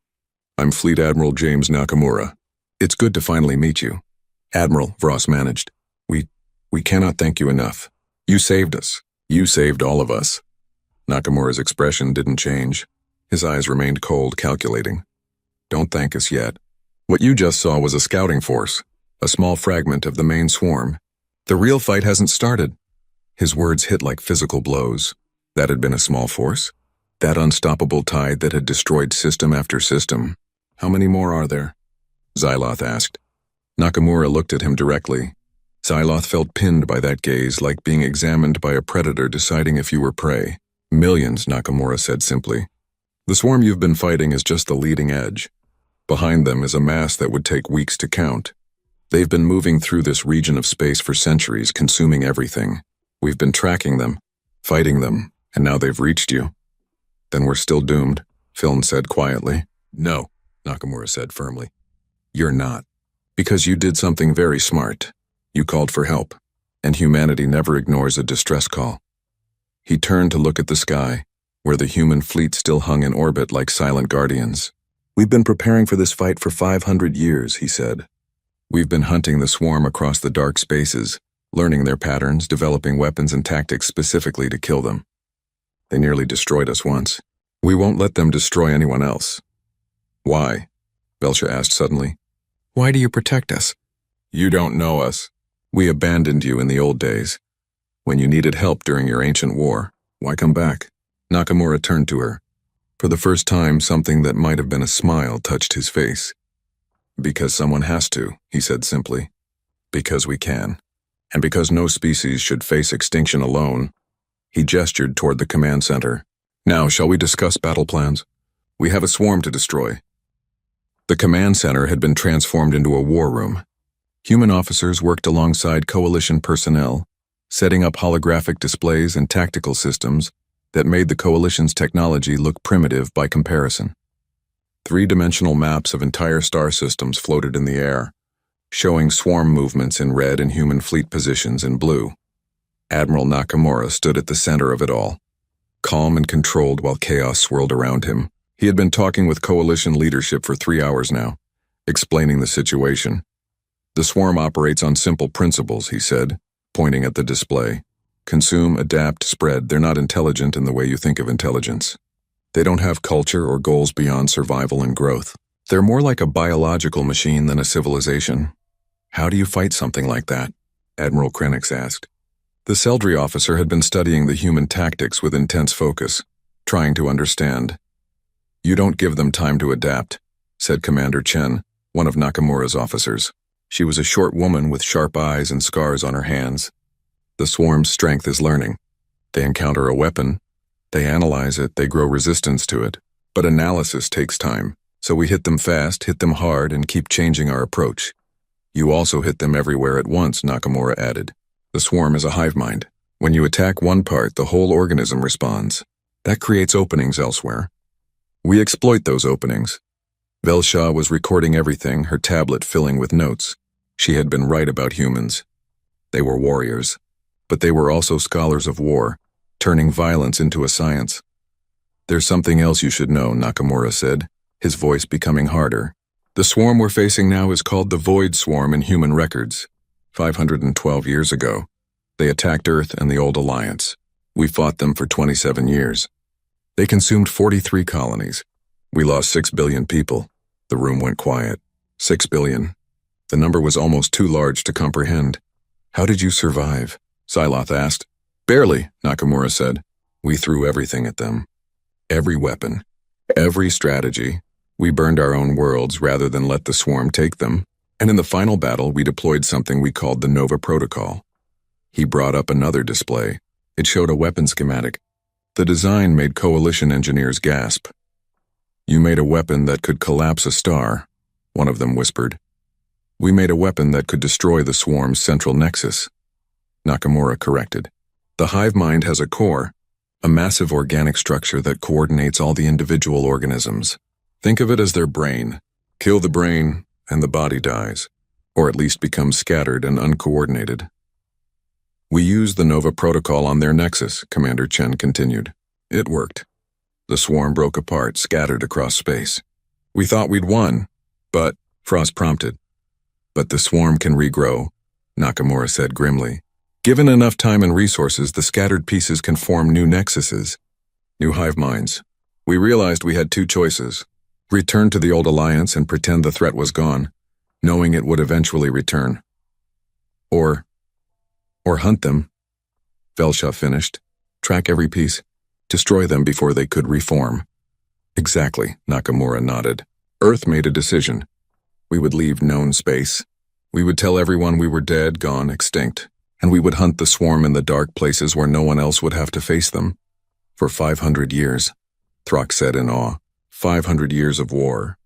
"I'm Fleet Admiral James Nakamura. It's good to finally meet you." "Admiral," Voss managed. We cannot thank you enough. You saved us. You saved all of us." Nakamura's expression didn't change. His eyes remained cold, calculating. "Don't thank us yet. What you just saw was a scouting force, a small fragment of the main swarm. The real fight hasn't started." His words hit like physical blows. That had been a small force? That unstoppable tide that had destroyed system after system. "How many more are there?" Xyloth asked. Nakamura looked at him directly. Xyloth felt pinned by that gaze, like being examined by a predator deciding if you were prey. "Millions," Nakamura said simply. "The swarm you've been fighting is just the leading edge. Behind them is a mass that would take weeks to count. They've been moving through this region of space for centuries, consuming everything. We've been tracking them, fighting them, and now they've reached you." "Then we're still doomed," Film said quietly. "No," Nakamura said firmly. "You're not. Because you did something very smart. You called for help, and humanity never ignores a distress call." He turned to look at the sky, where the human fleet still hung in orbit like silent guardians. "We've been preparing for this fight for 500 years, he said. "We've been hunting the swarm across the dark spaces, learning their patterns, developing weapons and tactics specifically to kill them. They nearly destroyed us once. We won't let them destroy anyone else." "Why?" Velsha asked suddenly. "Why do you protect us?" "You don't know us. We abandoned you in the old days. When you needed help during your ancient war, why come back?" Nakamura turned to her. For the first time, something that might have been a smile touched his face. "Because someone has to," he said simply. "Because we can. And because no species should face extinction alone." He gestured toward the command center. Now, shall we discuss battle plans? We have a swarm to destroy. The command center had been transformed into a war room. Human officers worked alongside coalition personnel, setting up holographic displays and tactical systems that made the coalition's technology look primitive by comparison. Three-dimensional maps of entire star systems floated in the air, showing swarm movements in red and human fleet positions in blue. Admiral Nakamura stood at the center of it all, calm and controlled while chaos swirled around him. He had been talking with coalition leadership for 3 hours now, explaining the situation. The swarm operates on simple principles, he said, pointing at the display. Consume, adapt, spread. They're not intelligent in the way you think of intelligence. They don't have culture or goals beyond survival and growth. They're more like a biological machine than a civilization. How do you fight something like that? Admiral Krenix asked. The Seldry officer had been studying the human tactics with intense focus, trying to understand. You don't give them time to adapt, said Commander Chen, one of Nakamura's officers. She was a short woman with sharp eyes and scars on her hands. The swarm's strength is learning. They encounter a weapon, they analyze it, they grow resistance to it. But analysis takes time, so we hit them fast, hit them hard, and keep changing our approach. You also hit them everywhere at once, Nakamura added. The swarm is a hive mind. When you attack one part, the whole organism responds. That creates openings elsewhere. We exploit those openings. Velsha was recording everything, her tablet filling with notes. She had been right about humans. They were warriors, but they were also scholars of war, turning violence into a science. There's something else you should know, Nakamura said, his voice becoming harder. The swarm we're facing now is called the Void Swarm in human records. 512 years ago, they attacked Earth and the Old Alliance. We fought them for 27 years. They consumed 43 colonies. We lost 6 billion people. The room went quiet. 6 billion. The number was almost too large to comprehend. How did you survive? Xyloth asked. Barely, Nakamura said. We threw everything at them. Every weapon. Every strategy. We burned our own worlds rather than let the swarm take them. And in the final battle, we deployed something we called the Nova Protocol. He brought up another display. It showed a weapon schematic. The design made coalition engineers gasp. You made a weapon that could collapse a star, one of them whispered. We made a weapon that could destroy the swarm's central nexus, Nakamura corrected. The hive mind has a core, a massive organic structure that coordinates all the individual organisms. Think of it as their brain. Kill the brain, and the body dies, or at least becomes scattered and uncoordinated. We used the Nova Protocol on their nexus, Commander Chen continued. It worked. The swarm broke apart, scattered across space. We thought we'd won, but, Frost prompted. But the swarm can regrow, Nakamura said grimly. Given enough time and resources, the scattered pieces can form new nexuses, new hive minds. We realized we had two choices. Return to the old alliance and pretend the threat was gone, knowing it would eventually return. Or hunt them, Velsha finished. Track every piece. Destroy them before they could reform. Exactly, Nakamura nodded. Earth made a decision. We would leave known space. We would tell everyone we were dead, gone, extinct. And we would hunt the swarm in the dark places where no one else would have to face them. For 500 years, Throck said in awe. 500 years of war.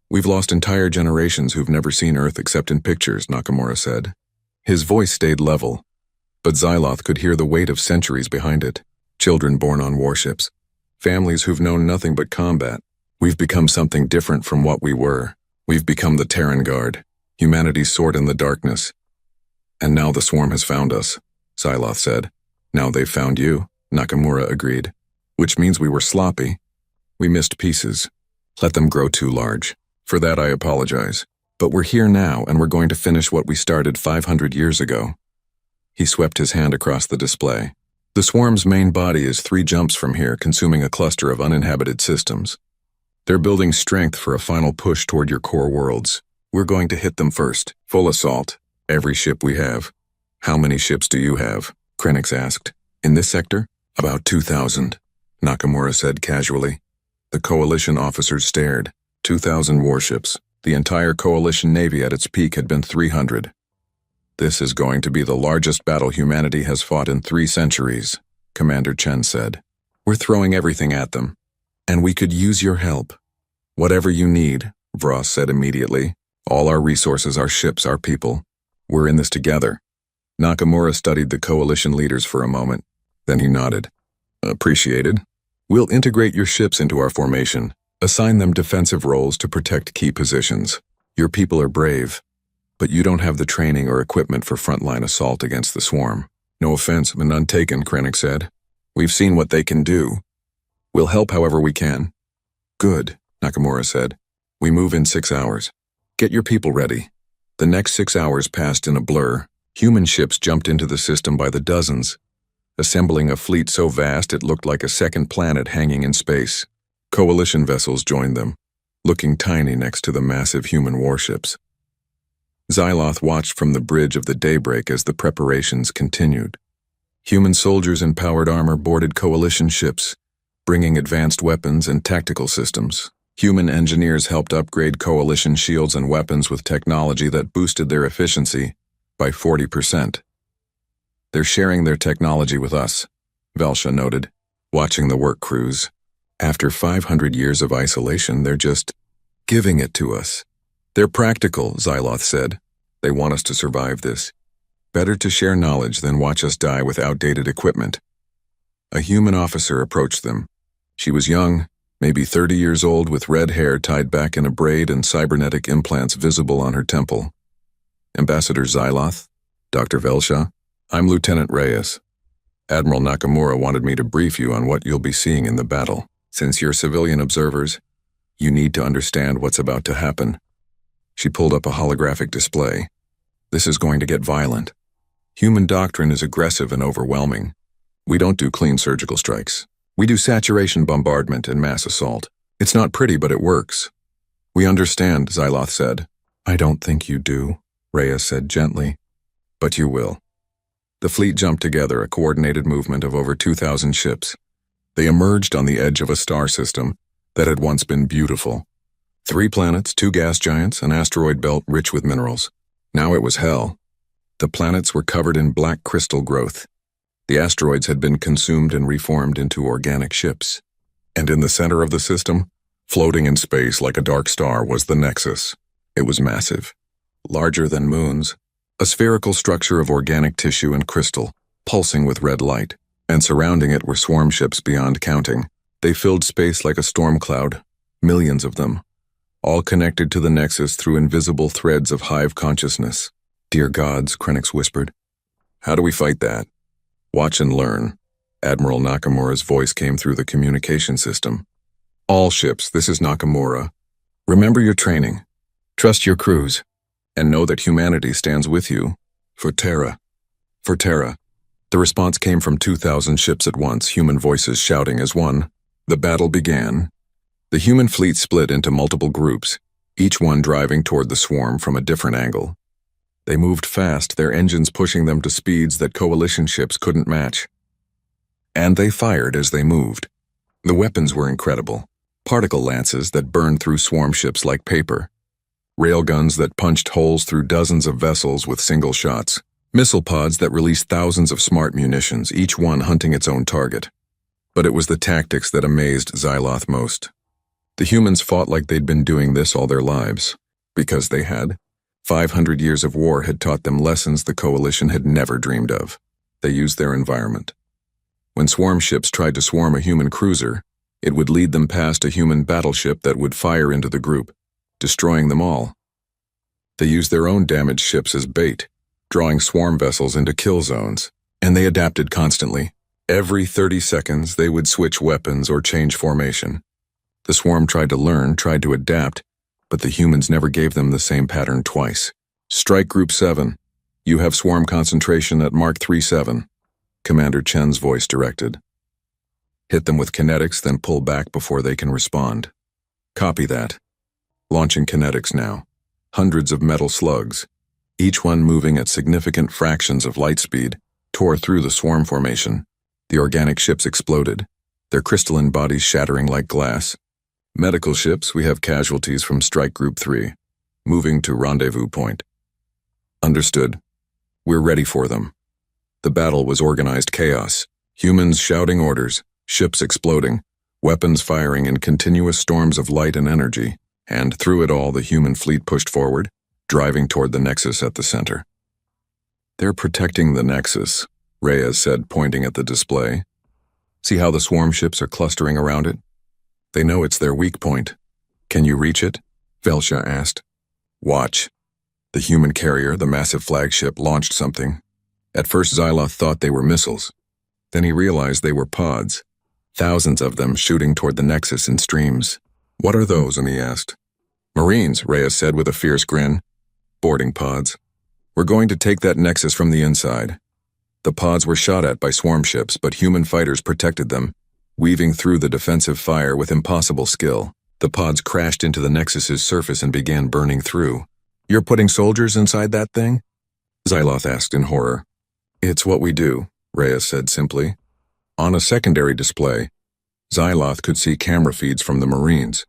We've lost entire generations who've never seen Earth except in pictures, Nakamura said. His voice stayed level, but Xyloth could hear the weight of centuries behind it. Children born on warships. Families who've known nothing but combat. We've become something different from what we were. We've become the Terran Guard, humanity's sword in the darkness. And now the swarm has found us, Xyloth said. Now they've found you, Nakamura agreed. Which means we were sloppy. We missed pieces. Let them grow too large. For that I apologize. But we're here now and we're going to finish what we started 500 years ago. He swept his hand across the display. The swarm's main body is 3 jumps from here, consuming a cluster of uninhabited systems. They're building strength for a final push toward your core worlds. We're going to hit them first. Full assault. Every ship we have. How many ships do you have? Krenix asked. In this sector? About 2,000, Nakamura said casually. The coalition officers stared. 2,000 warships. The entire coalition navy at its peak had been 300. This is going to be the largest battle humanity has fought in 3 centuries. Commander Chen said. We're throwing everything at them, and we could use your help. Whatever you need, Vross said immediately. All our resources, our ships, our people. We're in this together. Nakamura studied the coalition leaders for a moment. Then he nodded. Appreciated. We'll integrate your ships into our formation, assign them defensive roles to protect key positions. Your people are brave, but you don't have the training or equipment for frontline assault against the swarm. No offense, but none taken, Krennic said. We've seen what they can do. We'll help however we can. Good, Nakamura said. We move in 6 hours. Get your people ready. The next 6 hours passed in a blur. Human ships jumped into the system by the dozens, assembling a fleet so vast it looked like a second planet hanging in space. Coalition vessels joined them, looking tiny next to the massive human warships. Xyloth watched from the bridge of the Daybreak as the preparations continued. Human soldiers in powered armor boarded coalition ships, bringing advanced weapons and tactical systems. Human engineers helped upgrade coalition shields and weapons with technology that boosted their efficiency by 40%. They're sharing their technology with us, Velsha noted, watching the work crews. After 500 years of isolation, they're just giving it to us. They're practical, Xyloth said. They want us to survive this. Better to share knowledge than watch us die with outdated equipment. A human officer approached them. She was young, maybe 30 years old, with red hair tied back in a braid and cybernetic implants visible on her temple. Ambassador Xyloth, Dr. Velsha, I'm Lieutenant Reyes. Admiral Nakamura wanted me to brief you on what you'll be seeing in the battle. Since you're civilian observers, you need to understand what's about to happen. She pulled up a holographic display. This is going to get violent. Human doctrine is aggressive and overwhelming. We don't do clean surgical strikes. We do saturation bombardment and mass assault. It's not pretty, but it works. We understand, Xyloth said. I don't think you do, Reyes said gently. But you will. The fleet jumped together, a coordinated movement of over 2,000 ships. They emerged on the edge of a star system that had once been beautiful. 3 planets, 2 gas giants, an asteroid belt rich with minerals. Now it was hell. The planets were covered in black crystal growth. The asteroids had been consumed and reformed into organic ships. And in the center of the system, floating in space like a dark star, was the Nexus. It was massive, larger than moons, a spherical structure of organic tissue and crystal, pulsing with red light. And surrounding it were swarm ships beyond counting. They filled space like a storm cloud, millions of them, all connected to the Nexus through invisible threads of hive consciousness. Dear gods, Krennic whispered. How do we fight that? Watch and learn. Admiral Nakamura's voice came through the communication system. All ships, this is Nakamura. Remember your training. Trust your crews. And know that humanity stands with you. For Terra. For Terra. The response came from 2,000 ships at once, human voices shouting as one. The battle began. The human fleet split into multiple groups, each one driving toward the swarm from a different angle. They moved fast, their engines pushing them to speeds that coalition ships couldn't match. And they fired as they moved. The weapons were incredible. Particle lances that burned through swarm ships like paper. Railguns that punched holes through dozens of vessels with single shots. Missile pods that released thousands of smart munitions, each one hunting its own target. But it was the tactics that amazed Xyloth most. The humans fought like they'd been doing this all their lives. Because they had. 500 years of war had taught them lessons the Coalition had never dreamed of. They used their environment. When swarm ships tried to swarm a human cruiser, it would lead them past a human battleship that would fire into the group, destroying them all. They used their own damaged ships as bait, drawing swarm vessels into kill zones, and they adapted constantly. Every 30 seconds, they would switch weapons or change formation. The swarm tried to learn, tried to adapt, but the humans never gave them the same pattern twice. Strike Group 7. You have swarm concentration at Mark 37, Commander Chen's voice directed. Hit them with kinetics, then pull back before they can respond. Copy that. Launching kinetics now. Hundreds of metal slugs, each one moving at significant fractions of light speed, tore through the swarm formation. The organic ships exploded, their crystalline bodies shattering like glass. Medical ships, we have casualties from Strike Group 3. Moving to rendezvous point. Understood. We're ready for them. The battle was organized chaos. Humans shouting orders, ships exploding, weapons firing in continuous storms of light and energy, and through it all the human fleet pushed forward, driving toward the Nexus at the center. "They're protecting the Nexus," Reyes said, pointing at the display. "See how the swarm ships are clustering around it? They know it's their weak point. Can you reach it?" Velsha asked. "Watch." The human carrier, the massive flagship, launched something. At first Xyloth thought they were missiles. Then he realized they were pods, thousands of them shooting toward the Nexus in streams. "What are those?" he asked. "Marines," Reyes said with a fierce grin. "Boarding pods. We're going to take that Nexus from the inside." The pods were shot at by swarm ships, but human fighters protected them, weaving through the defensive fire with impossible skill. The pods crashed into the Nexus's surface and began burning through. "You're putting soldiers inside that thing?" Xyloth asked in horror. "It's what we do," Reyes said simply. On a secondary display, Xyloth could see camera feeds from the Marines.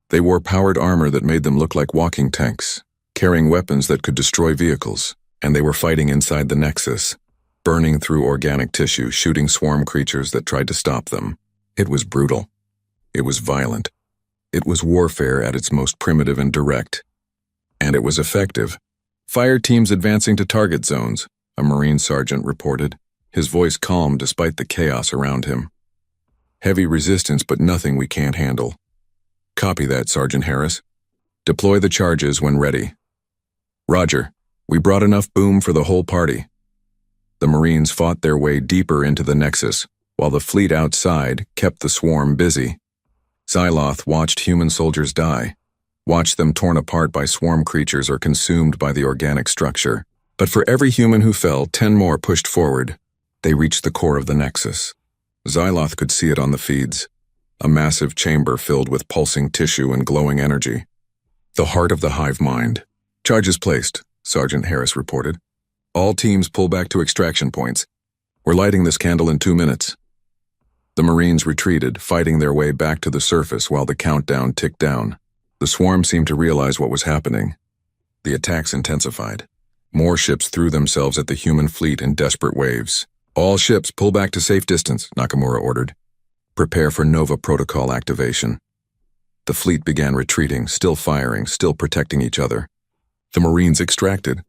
They wore powered armor that made them look like walking tanks, carrying weapons that could destroy vehicles, and they were fighting inside the Nexus, burning through organic tissue, shooting swarm creatures that tried to stop them. It was brutal. It was violent. It was warfare at its most primitive and direct. And it was effective. "Fire teams advancing to target zones," a Marine sergeant reported, his voice calm despite the chaos around him. "Heavy resistance, but nothing we can't handle." "Copy that, Sergeant Harris. Deploy the charges when ready." "Roger. We brought enough boom for the whole party." The Marines fought their way deeper into the Nexus, while the fleet outside kept the swarm busy. Xyloth watched human soldiers die, watched them torn apart by swarm creatures or consumed by the organic structure. But for every human who fell, 10 more pushed forward. They reached the core of the Nexus. Xyloth could see it on the feeds, a massive chamber filled with pulsing tissue and glowing energy. The heart of the hive mind. "Charges placed," Sergeant Harris reported. "All teams pull back to extraction points. We're lighting this candle in 2 minutes." The Marines retreated, fighting their way back to the surface while the countdown ticked down. The swarm seemed to realize what was happening. The attacks intensified. More ships threw themselves at the human fleet in desperate waves. "All ships pull back to safe distance," Nakamura ordered. "Prepare for Nova Protocol activation." The fleet began retreating, still firing, still protecting each other. The Marines extracted,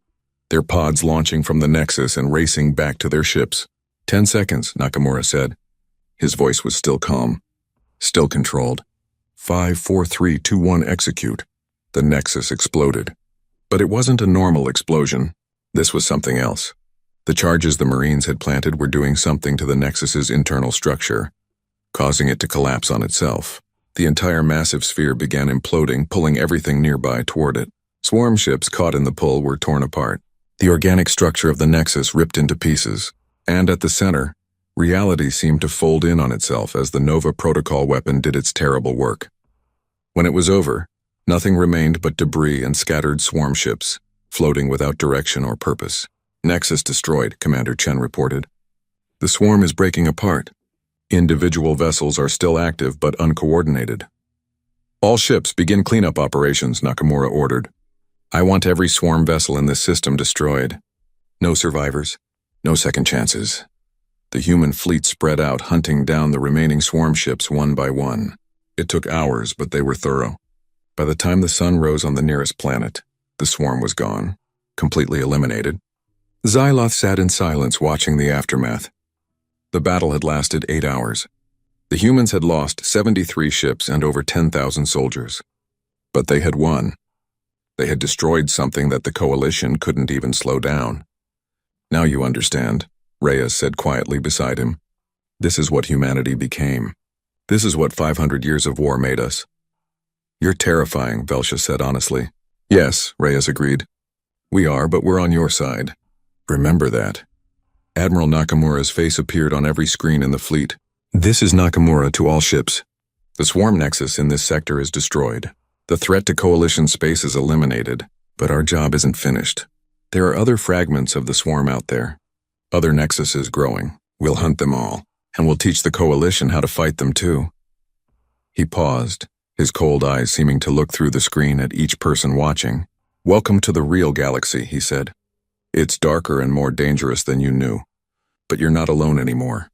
their pods launching from the Nexus and racing back to their ships. 10 seconds, Nakamura said. His voice was still calm, still controlled. 5, 4, 3, 2, 1, execute. The Nexus exploded. But it wasn't a normal explosion. This was something else. The charges the Marines had planted were doing something to the Nexus's internal structure, causing it to collapse on itself. The entire massive sphere began imploding, pulling everything nearby toward it. Swarm ships caught in the pull were torn apart. The organic structure of the Nexus ripped into pieces. And at the center, reality seemed to fold in on itself as the Nova Protocol weapon did its terrible work. When it was over, nothing remained but debris and scattered swarm ships, floating without direction or purpose. "Nexus destroyed," Commander Chen reported. "The swarm is breaking apart. Individual vessels are still active but uncoordinated." "All ships begin cleanup operations," Nakamura ordered. "I want every swarm vessel in this system destroyed. No survivors, no second chances." The human fleet spread out, hunting down the remaining swarm ships one by one. It took hours, but they were thorough. By the time the sun rose on the nearest planet, the swarm was gone, completely eliminated. Xyloth sat in silence watching the aftermath. The battle had lasted 8 hours. The humans had lost 73 ships and over 10,000 soldiers. But they had won. They had destroyed something that the Coalition couldn't even slow down. "Now you understand," Reyes said quietly beside him. "This is what humanity became. This is what 500 years of war made us." "You're terrifying," Velsha said honestly. "Yes," Reyes agreed. "We are, but we're on your side. Remember that." Admiral Nakamura's face appeared on every screen in the fleet. "This is Nakamura to all ships. The swarm nexus in this sector is destroyed. The threat to Coalition space is eliminated, but our job isn't finished. There are other fragments of the swarm out there. Other nexuses growing. We'll hunt them all, and we'll teach the Coalition how to fight them too." He paused, his cold eyes seeming to look through the screen at each person watching. "Welcome to the real galaxy," he said. "It's darker and more dangerous than you knew. But you're not alone anymore.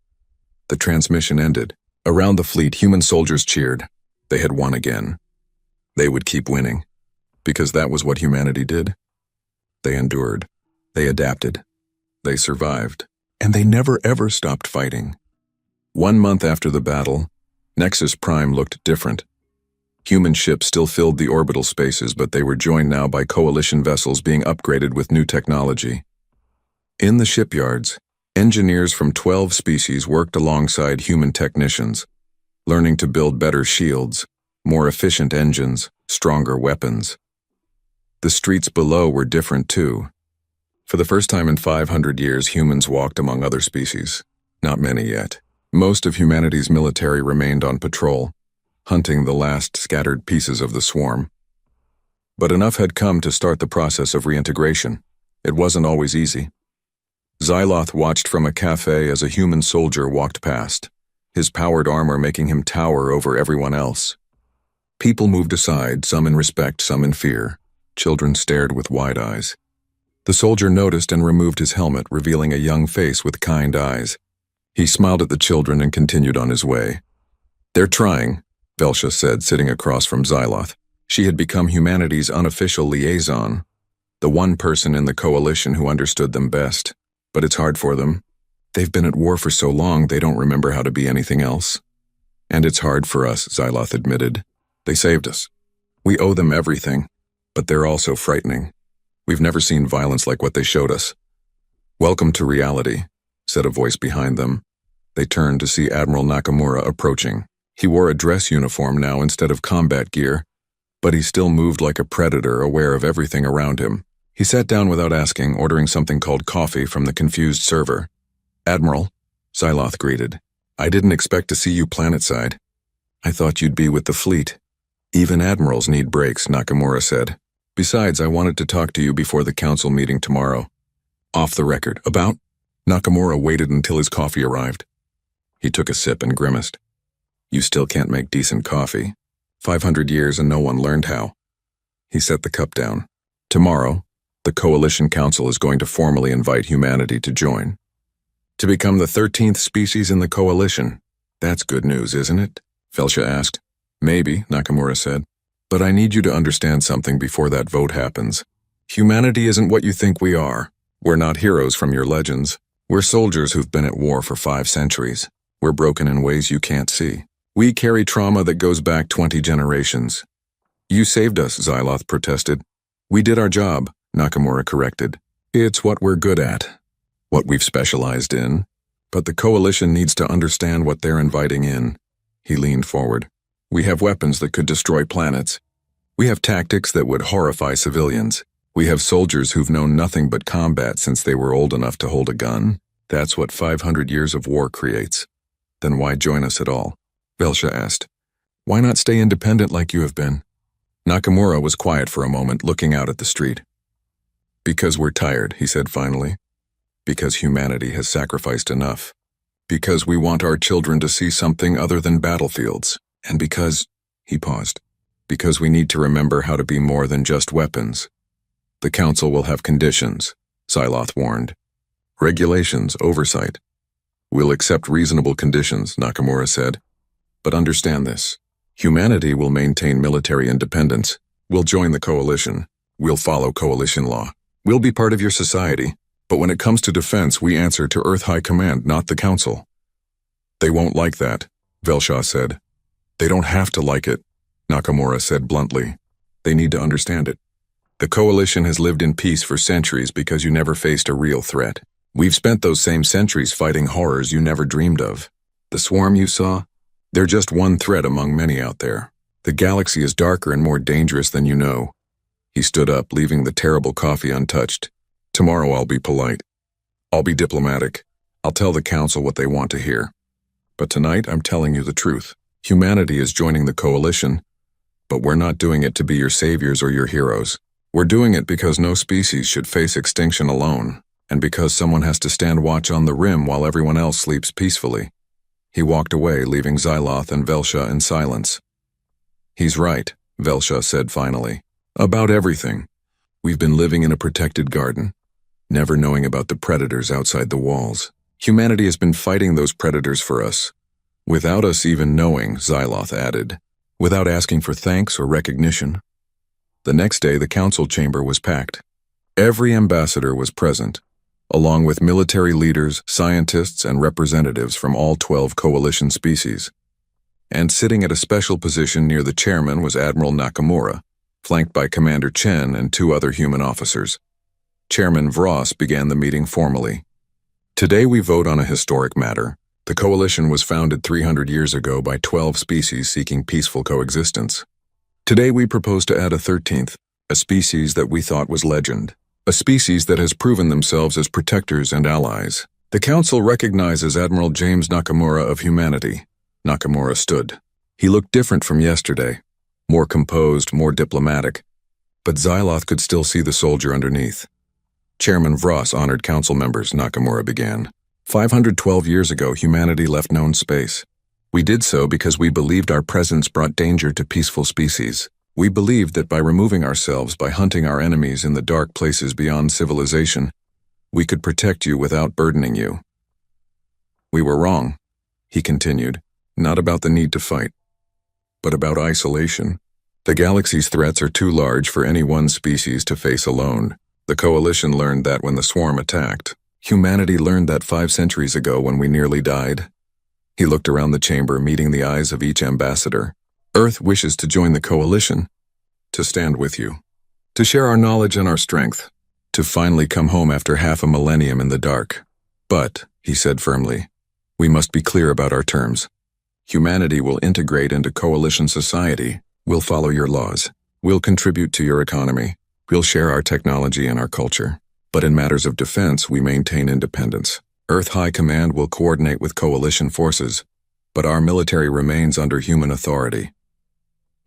The transmission ended. Around the fleet, human soldiers cheered. They had won again. They would keep winning, because that was what humanity did. They endured. They adapted. They survived. And they never ever stopped fighting. 1 month after the battle, Nexus Prime looked different. Human ships still filled the orbital spaces, but they were joined now by coalition vessels being upgraded with new technology. In the shipyards, engineers from 12 species worked alongside human technicians, learning to build better shields, more efficient engines, stronger weapons. The streets below were different too. For the first time in 500 years, humans walked among other species. Not many yet. Most of humanity's military remained on patrol, hunting the last scattered pieces of the swarm. But enough had come to start the process of reintegration. It wasn't always easy. Xyloth watched from a cafe as a human soldier walked past, his powered armor making him tower over everyone else. People moved aside, some in respect, some in fear. Children stared with wide eyes. The soldier noticed and removed his helmet, revealing a young face with kind eyes. He smiled at the children and continued on his way. "They're trying," Velsha said, sitting across from Xyloth. She had become humanity's unofficial liaison, the one person in the coalition who understood them best. But it's hard for them. They've been at war for so long they don't remember how to be anything else. And it's hard for us, Xyloth admitted. They saved us. We owe them everything, but they're also frightening. We've never seen violence like what they showed us. "Welcome to reality," said a voice behind them. They turned to see Admiral Nakamura approaching. He wore a dress uniform now instead of combat gear, but he still moved like a predator, aware of everything around him. He sat down without asking, ordering something called coffee from the confused server. "Admiral," Xyloth greeted. "I didn't expect to see you planetside. I thought you'd be with the fleet." "Even admirals need breaks," Nakamura said. "Besides, I wanted to talk to you before the council meeting tomorrow." "Off the record. About?" Nakamura waited until his coffee arrived. He took a sip and grimaced. "You still can't make decent coffee. 500 years and no one learned how." He set the cup down. "Tomorrow, the Coalition Council is going to formally invite humanity to join. To become the 13th species in the Coalition. That's good news, isn't it?" Velsha asked. "Maybe," Nakamura said. "But I need you to understand something before that vote happens. Humanity isn't what you think we are. We're not heroes from your legends. We're soldiers who've been at war for 5 centuries. We're broken in ways you can't see. We carry trauma that goes back 20 generations. You saved us," Xyloth protested. "We did our job," Nakamura corrected. "It's what we're good at, what we've specialized in. But the Coalition needs to understand what they're inviting in." He leaned forward. "We have weapons that could destroy planets. We have tactics that would horrify civilians. We have soldiers who've known nothing but combat since they were old enough to hold a gun. That's what 500 years of war creates. Then why join us at all?" Velsha asked. "Why not stay independent like you have been?" Nakamura was quiet for a moment, looking out at the street. "Because we're tired," he said finally. "Because humanity has sacrificed enough. Because we want our children to see something other than battlefields. And because," he paused, "because we need to remember how to be more than just weapons. The Council will have conditions," Xyloth warned. "Regulations, oversight. We'll accept reasonable conditions," Nakamura said. "But understand this. Humanity will maintain military independence. We'll join the Coalition. We'll follow Coalition law. We'll be part of your society. But when it comes to defense, we answer to Earth High Command, not the Council." "They won't like that," Velsha said. "They don't have to like it," Nakamura said bluntly. "They need to understand it. The Coalition has lived in peace for centuries because you never faced a real threat. We've spent those same centuries fighting horrors you never dreamed of. The swarm you saw? They're just one threat among many out there. The galaxy is darker and more dangerous than you know." He stood up, leaving the terrible coffee untouched. "Tomorrow I'll be polite. I'll be diplomatic. I'll tell the Council what they want to hear. But tonight I'm telling you the truth. Humanity is joining the Coalition, but we're not doing it to be your saviors or your heroes. We're doing it because no species should face extinction alone, and because someone has to stand watch on the rim while everyone else sleeps peacefully." He walked away, leaving Xyloth and Velsha in silence. "He's right," Velsha said finally. "About everything. We've been living in a protected garden, never knowing about the predators outside the walls. Humanity has been fighting those predators for us. Without us even knowing, Xyloth added, without asking for thanks or recognition. The next day, the council chamber was packed. Every ambassador was present, along with military leaders, scientists, and representatives from all 12 coalition species. And sitting at a special position near the chairman was Admiral Nakamura, flanked by Commander Chen and 2 other human officers. Chairman Vross began the meeting formally. Today we vote on a historic matter. The coalition was founded 300 years ago by 12 species seeking peaceful coexistence. Today we propose to add a 13th, a species that we thought was legend, a species that has proven themselves as protectors and allies. The council recognizes Admiral James Nakamura of humanity. Nakamura stood. He looked different from yesterday, more composed, more diplomatic, but Xyloth could still see the soldier underneath. Chairman Vross honored council members, Nakamura began. 512 years ago, humanity left known space. We did so because we believed our presence brought danger to peaceful species. We believed that by removing ourselves, by hunting our enemies in the dark places beyond civilization, we could protect you without burdening you. We were wrong, he continued, not about the need to fight, but about isolation. The galaxy's threats are too large for any one species to face alone. The coalition learned that when the swarm attacked. Humanity learned that 5 centuries ago when we nearly died. He looked around the chamber, meeting the eyes of each ambassador. Earth wishes to join the coalition, to stand with you, to share our knowledge and our strength, to finally come home after half a millennium in the dark. But, he said firmly, we must be clear about our terms. Humanity will integrate into coalition society. We'll follow your laws. We'll contribute to your economy. We'll share our technology and our culture. But in matters of defense, we maintain independence. Earth High Command will coordinate with coalition forces, but our military remains under human authority.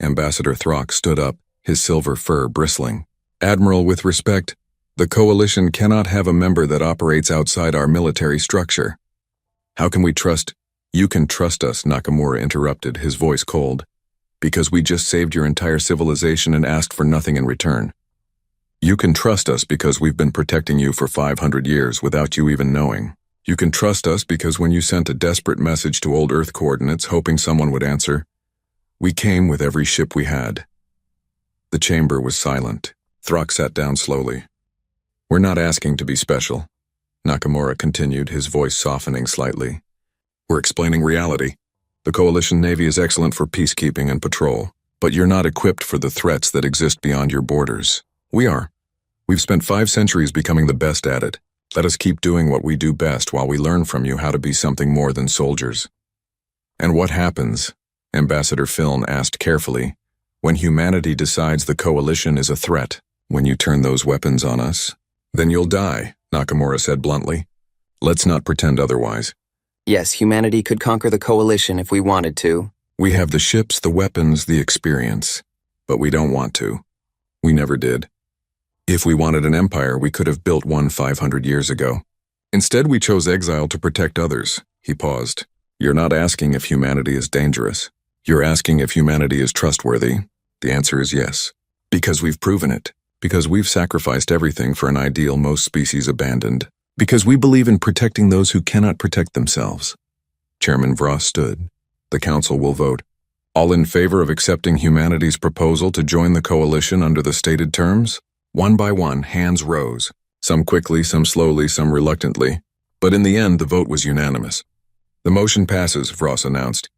Ambassador Throck stood up, his silver fur bristling. Admiral, with respect, the coalition cannot have a member that operates outside our military structure. How can we trust? You can trust us, Nakamura interrupted, his voice cold, because we just saved your entire civilization and asked for nothing in return. You can trust us because we've been protecting you for 500 years without you even knowing. You can trust us because when you sent a desperate message to old Earth coordinates hoping someone would answer, we came with every ship we had. The chamber was silent. Throck sat down slowly. We're not asking to be special, Nakamura continued, his voice softening slightly. We're explaining reality. The Coalition Navy is excellent for peacekeeping and patrol, but you're not equipped for the threats that exist beyond your borders. We are. We've spent 5 centuries becoming the best at it. Let us keep doing what we do best while we learn from you how to be something more than soldiers. And what happens, Ambassador Filn asked carefully, when humanity decides the coalition is a threat? When you turn those weapons on us? Then you'll die, Nakamura said bluntly. Let's not pretend otherwise. Yes, humanity could conquer the coalition if we wanted to. We have the ships, the weapons, the experience. But we don't want to. We never did. If we wanted an empire, we could have built one 500 years ago. Instead, we chose exile to protect others. He paused. You're not asking if humanity is dangerous. You're asking if humanity is trustworthy. The answer is yes. Because we've proven it. Because we've sacrificed everything for an ideal most species abandoned. Because we believe in protecting those who cannot protect themselves. Chairman Vross stood. The council will vote. All in favor of accepting humanity's proposal to join the coalition under the stated terms? One by one, hands rose. Some quickly, some slowly, some reluctantly. But in the end, the vote was unanimous. The motion passes, Vross announced.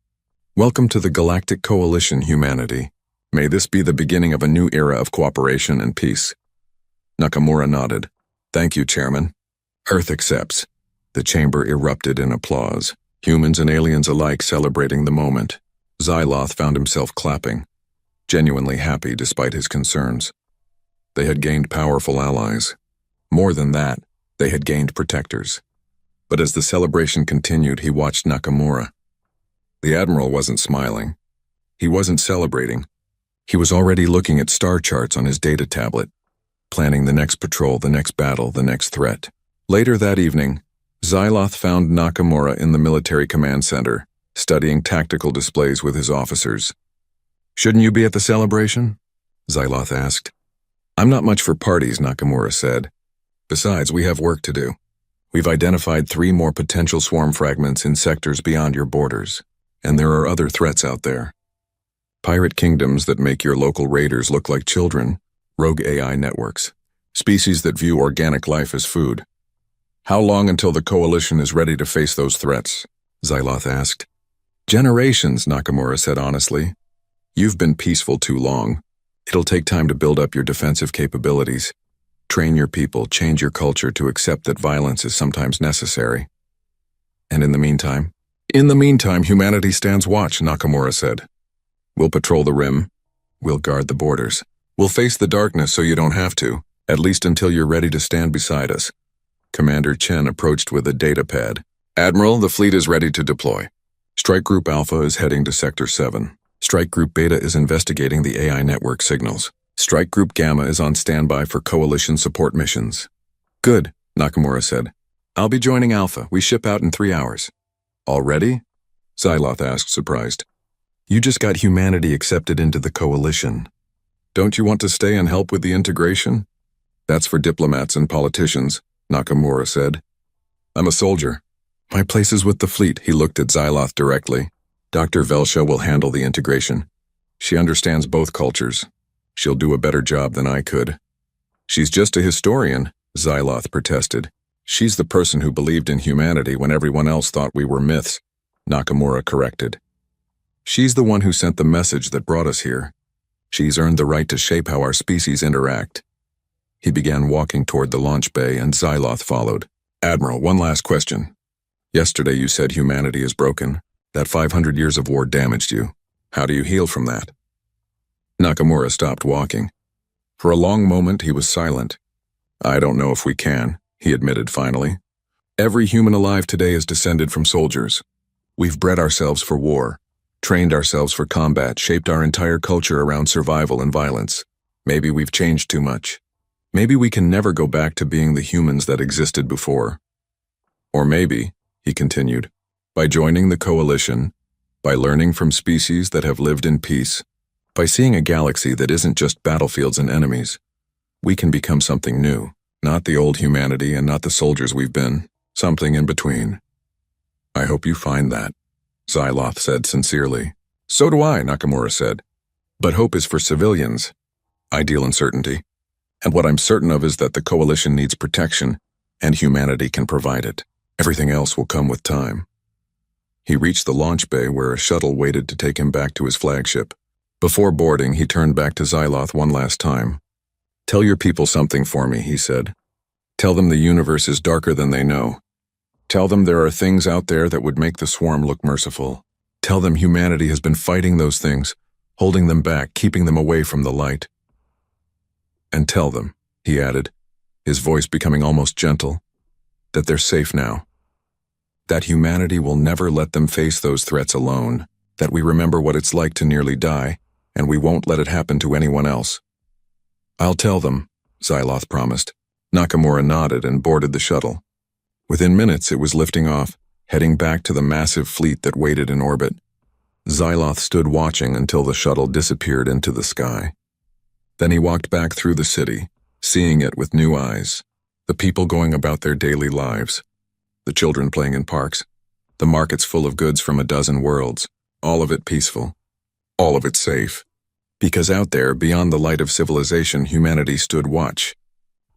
Welcome to the Galactic Coalition, humanity. May this be the beginning of a new era of cooperation and peace. Nakamura nodded. Thank you, Chairman. Earth accepts. The chamber erupted in applause, humans and aliens alike celebrating the moment. Xyloth found himself clapping, genuinely happy despite his concerns. They had gained powerful allies. More than that, they had gained protectors. But as the celebration continued, he watched Nakamura. The Admiral wasn't smiling. He wasn't celebrating. He was already looking at star charts on his data tablet, planning the next patrol, the next battle, the next threat. Later that evening, Xyloth found Nakamura in the military command center, studying tactical displays with his officers. Shouldn't you be at the celebration? Xyloth asked. I'm not much for parties, Nakamura said. Besides, we have work to do. We've identified 3 more potential swarm fragments in sectors beyond your borders, and there are other threats out there. Pirate kingdoms that make your local raiders look like children, rogue AI networks, species that view organic life as food. How long until the Coalition is ready to face those threats? Xyloth asked. Generations, Nakamura said honestly. You've been peaceful too long. It'll take time to build up your defensive capabilities. Train your people, change your culture to accept that violence is sometimes necessary. And in the meantime? In the meantime, humanity stands watch, Nakamura said. We'll patrol the rim. We'll guard the borders. We'll face the darkness so you don't have to, at least until you're ready to stand beside us. Commander Chen approached with a data pad. Admiral, the fleet is ready to deploy. Strike Group Alpha is heading to Sector 7. Strike Group Beta is investigating the AI network signals. Strike Group Gamma is on standby for Coalition support missions. Good, Nakamura said. I'll be joining Alpha. We ship out in 3 hours. Already? Xyloth asked, surprised. You just got humanity accepted into the Coalition. Don't you want to stay and help with the integration? That's for diplomats and politicians, Nakamura said. I'm a soldier. My place is with the fleet, he looked at Xyloth directly. Dr. Velsha will handle the integration. She understands both cultures. She'll do a better job than I could. She's just a historian, Xyloth protested. She's the person who believed in humanity when everyone else thought we were myths, Nakamura corrected. She's the one who sent the message that brought us here. She's earned the right to shape how our species interact. He began walking toward the launch bay and Xyloth followed. Admiral, one last question. Yesterday you said humanity is broken, that 500 years of war damaged you. How do you heal from that? Nakamura stopped walking. For a long moment he was silent. I don't know if we can, he admitted finally. Every human alive today is descended from soldiers. We've bred ourselves for war, trained ourselves for combat, shaped our entire culture around survival and violence. Maybe we've changed too much. Maybe we can never go back to being the humans that existed before. Or maybe, he continued, by joining the Coalition, by learning from species that have lived in peace, by seeing a galaxy that isn't just battlefields and enemies, we can become something new, not the old humanity and not the soldiers we've been, something in between. I hope you find that, Xyloth said sincerely. So do I, Nakamura said. But hope is for civilians. I deal in certainty. And what I'm certain of is that the Coalition needs protection, and humanity can provide it. Everything else will come with time. He reached the launch bay where a shuttle waited to take him back to his flagship. Before boarding, he turned back to Xyloth one last time. Tell your people something for me, he said. Tell them the universe is darker than they know. Tell them there are things out there that would make the swarm look merciful. Tell them humanity has been fighting those things, holding them back, keeping them away from the light. And tell them, he added, his voice becoming almost gentle, that they're safe now. That humanity will never let them face those threats alone, that we remember what it's like to nearly die, and we won't let it happen to anyone else. I'll tell them, Xyloth promised. Nakamura nodded and boarded the shuttle. Within minutes it was lifting off, heading back to the massive fleet that waited in orbit. Xyloth stood watching until the shuttle disappeared into the sky. Then he walked back through the city, seeing it with new eyes, the people going about their daily lives, the children playing in parks, the markets full of goods from a dozen worlds, all of it peaceful, all of it safe. Because out there, beyond the light of civilization, humanity stood watch.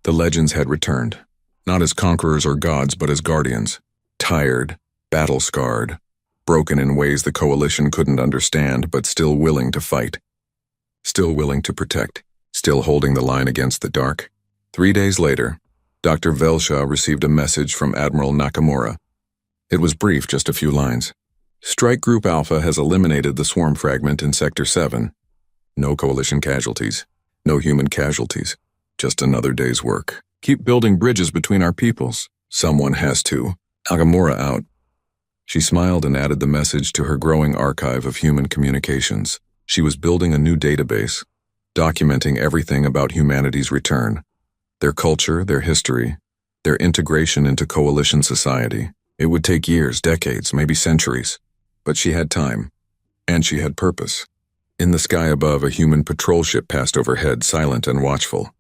The legends had returned, not as conquerors or gods, but as guardians, tired, battle-scarred, broken in ways the Coalition couldn't understand, but still willing to fight, still willing to protect, still holding the line against the dark. 3 days later, Dr. Velsha received a message from Admiral Nakamura. It was brief, just a few lines. Strike Group Alpha has eliminated the swarm fragment in Sector 7. No Coalition casualties, no human casualties, just another day's work. Keep building bridges between our peoples. Someone has to. Nakamura out. She smiled and added the message to her growing archive of human communications. She was building a new database, documenting everything about humanity's return, their culture, their history, their integration into Coalition society. It would take years, decades, maybe centuries, but she had time, and she had purpose. In the sky above, a human patrol ship passed overhead, silent and watchful.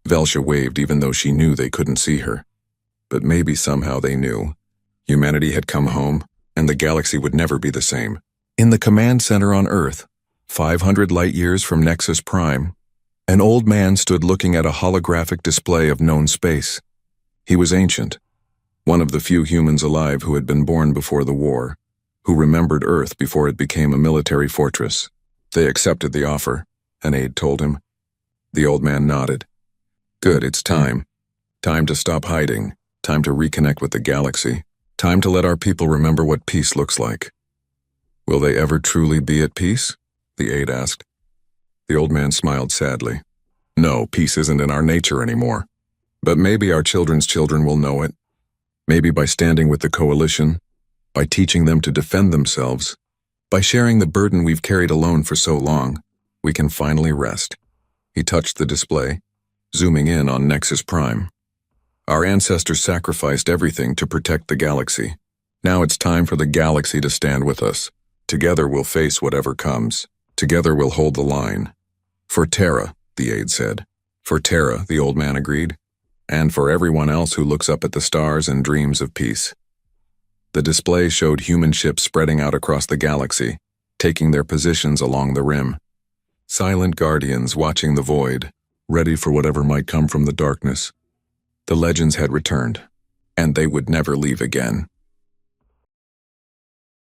Velsha waved even though she knew they couldn't see her. But maybe somehow they knew. Humanity had come home, and the galaxy would never be the same. In the command center on Earth, 500 light-years from Nexus Prime, an old man stood looking at a holographic display of known space. He was ancient, one of the few humans alive who had been born before the war, who remembered Earth before it became a military fortress. They accepted the offer, an aide told him. The old man nodded. Good, it's time. Time to stop hiding. Time to reconnect with the galaxy. Time to let our people remember what peace looks like. Will they ever truly be at peace? The aide asked. The old man smiled sadly. No, peace isn't in our nature anymore. But maybe our children's children will know it. Maybe by standing with the coalition, by teaching them to defend themselves, by sharing the burden we've carried alone for so long, we can finally rest. He touched the display, zooming in on Nexus Prime. Our ancestors sacrificed everything to protect the galaxy. Now it's time for the galaxy to stand with us. Together we'll face whatever comes. Together we'll hold the line. For Terra, the aide said. For Terra, the old man agreed. And for everyone else who looks up at the stars and dreams of peace. The display showed human ships spreading out across the galaxy, taking their positions along the rim. Silent guardians watching the void, ready for whatever might come from the darkness. The legends had returned, and they would never leave again.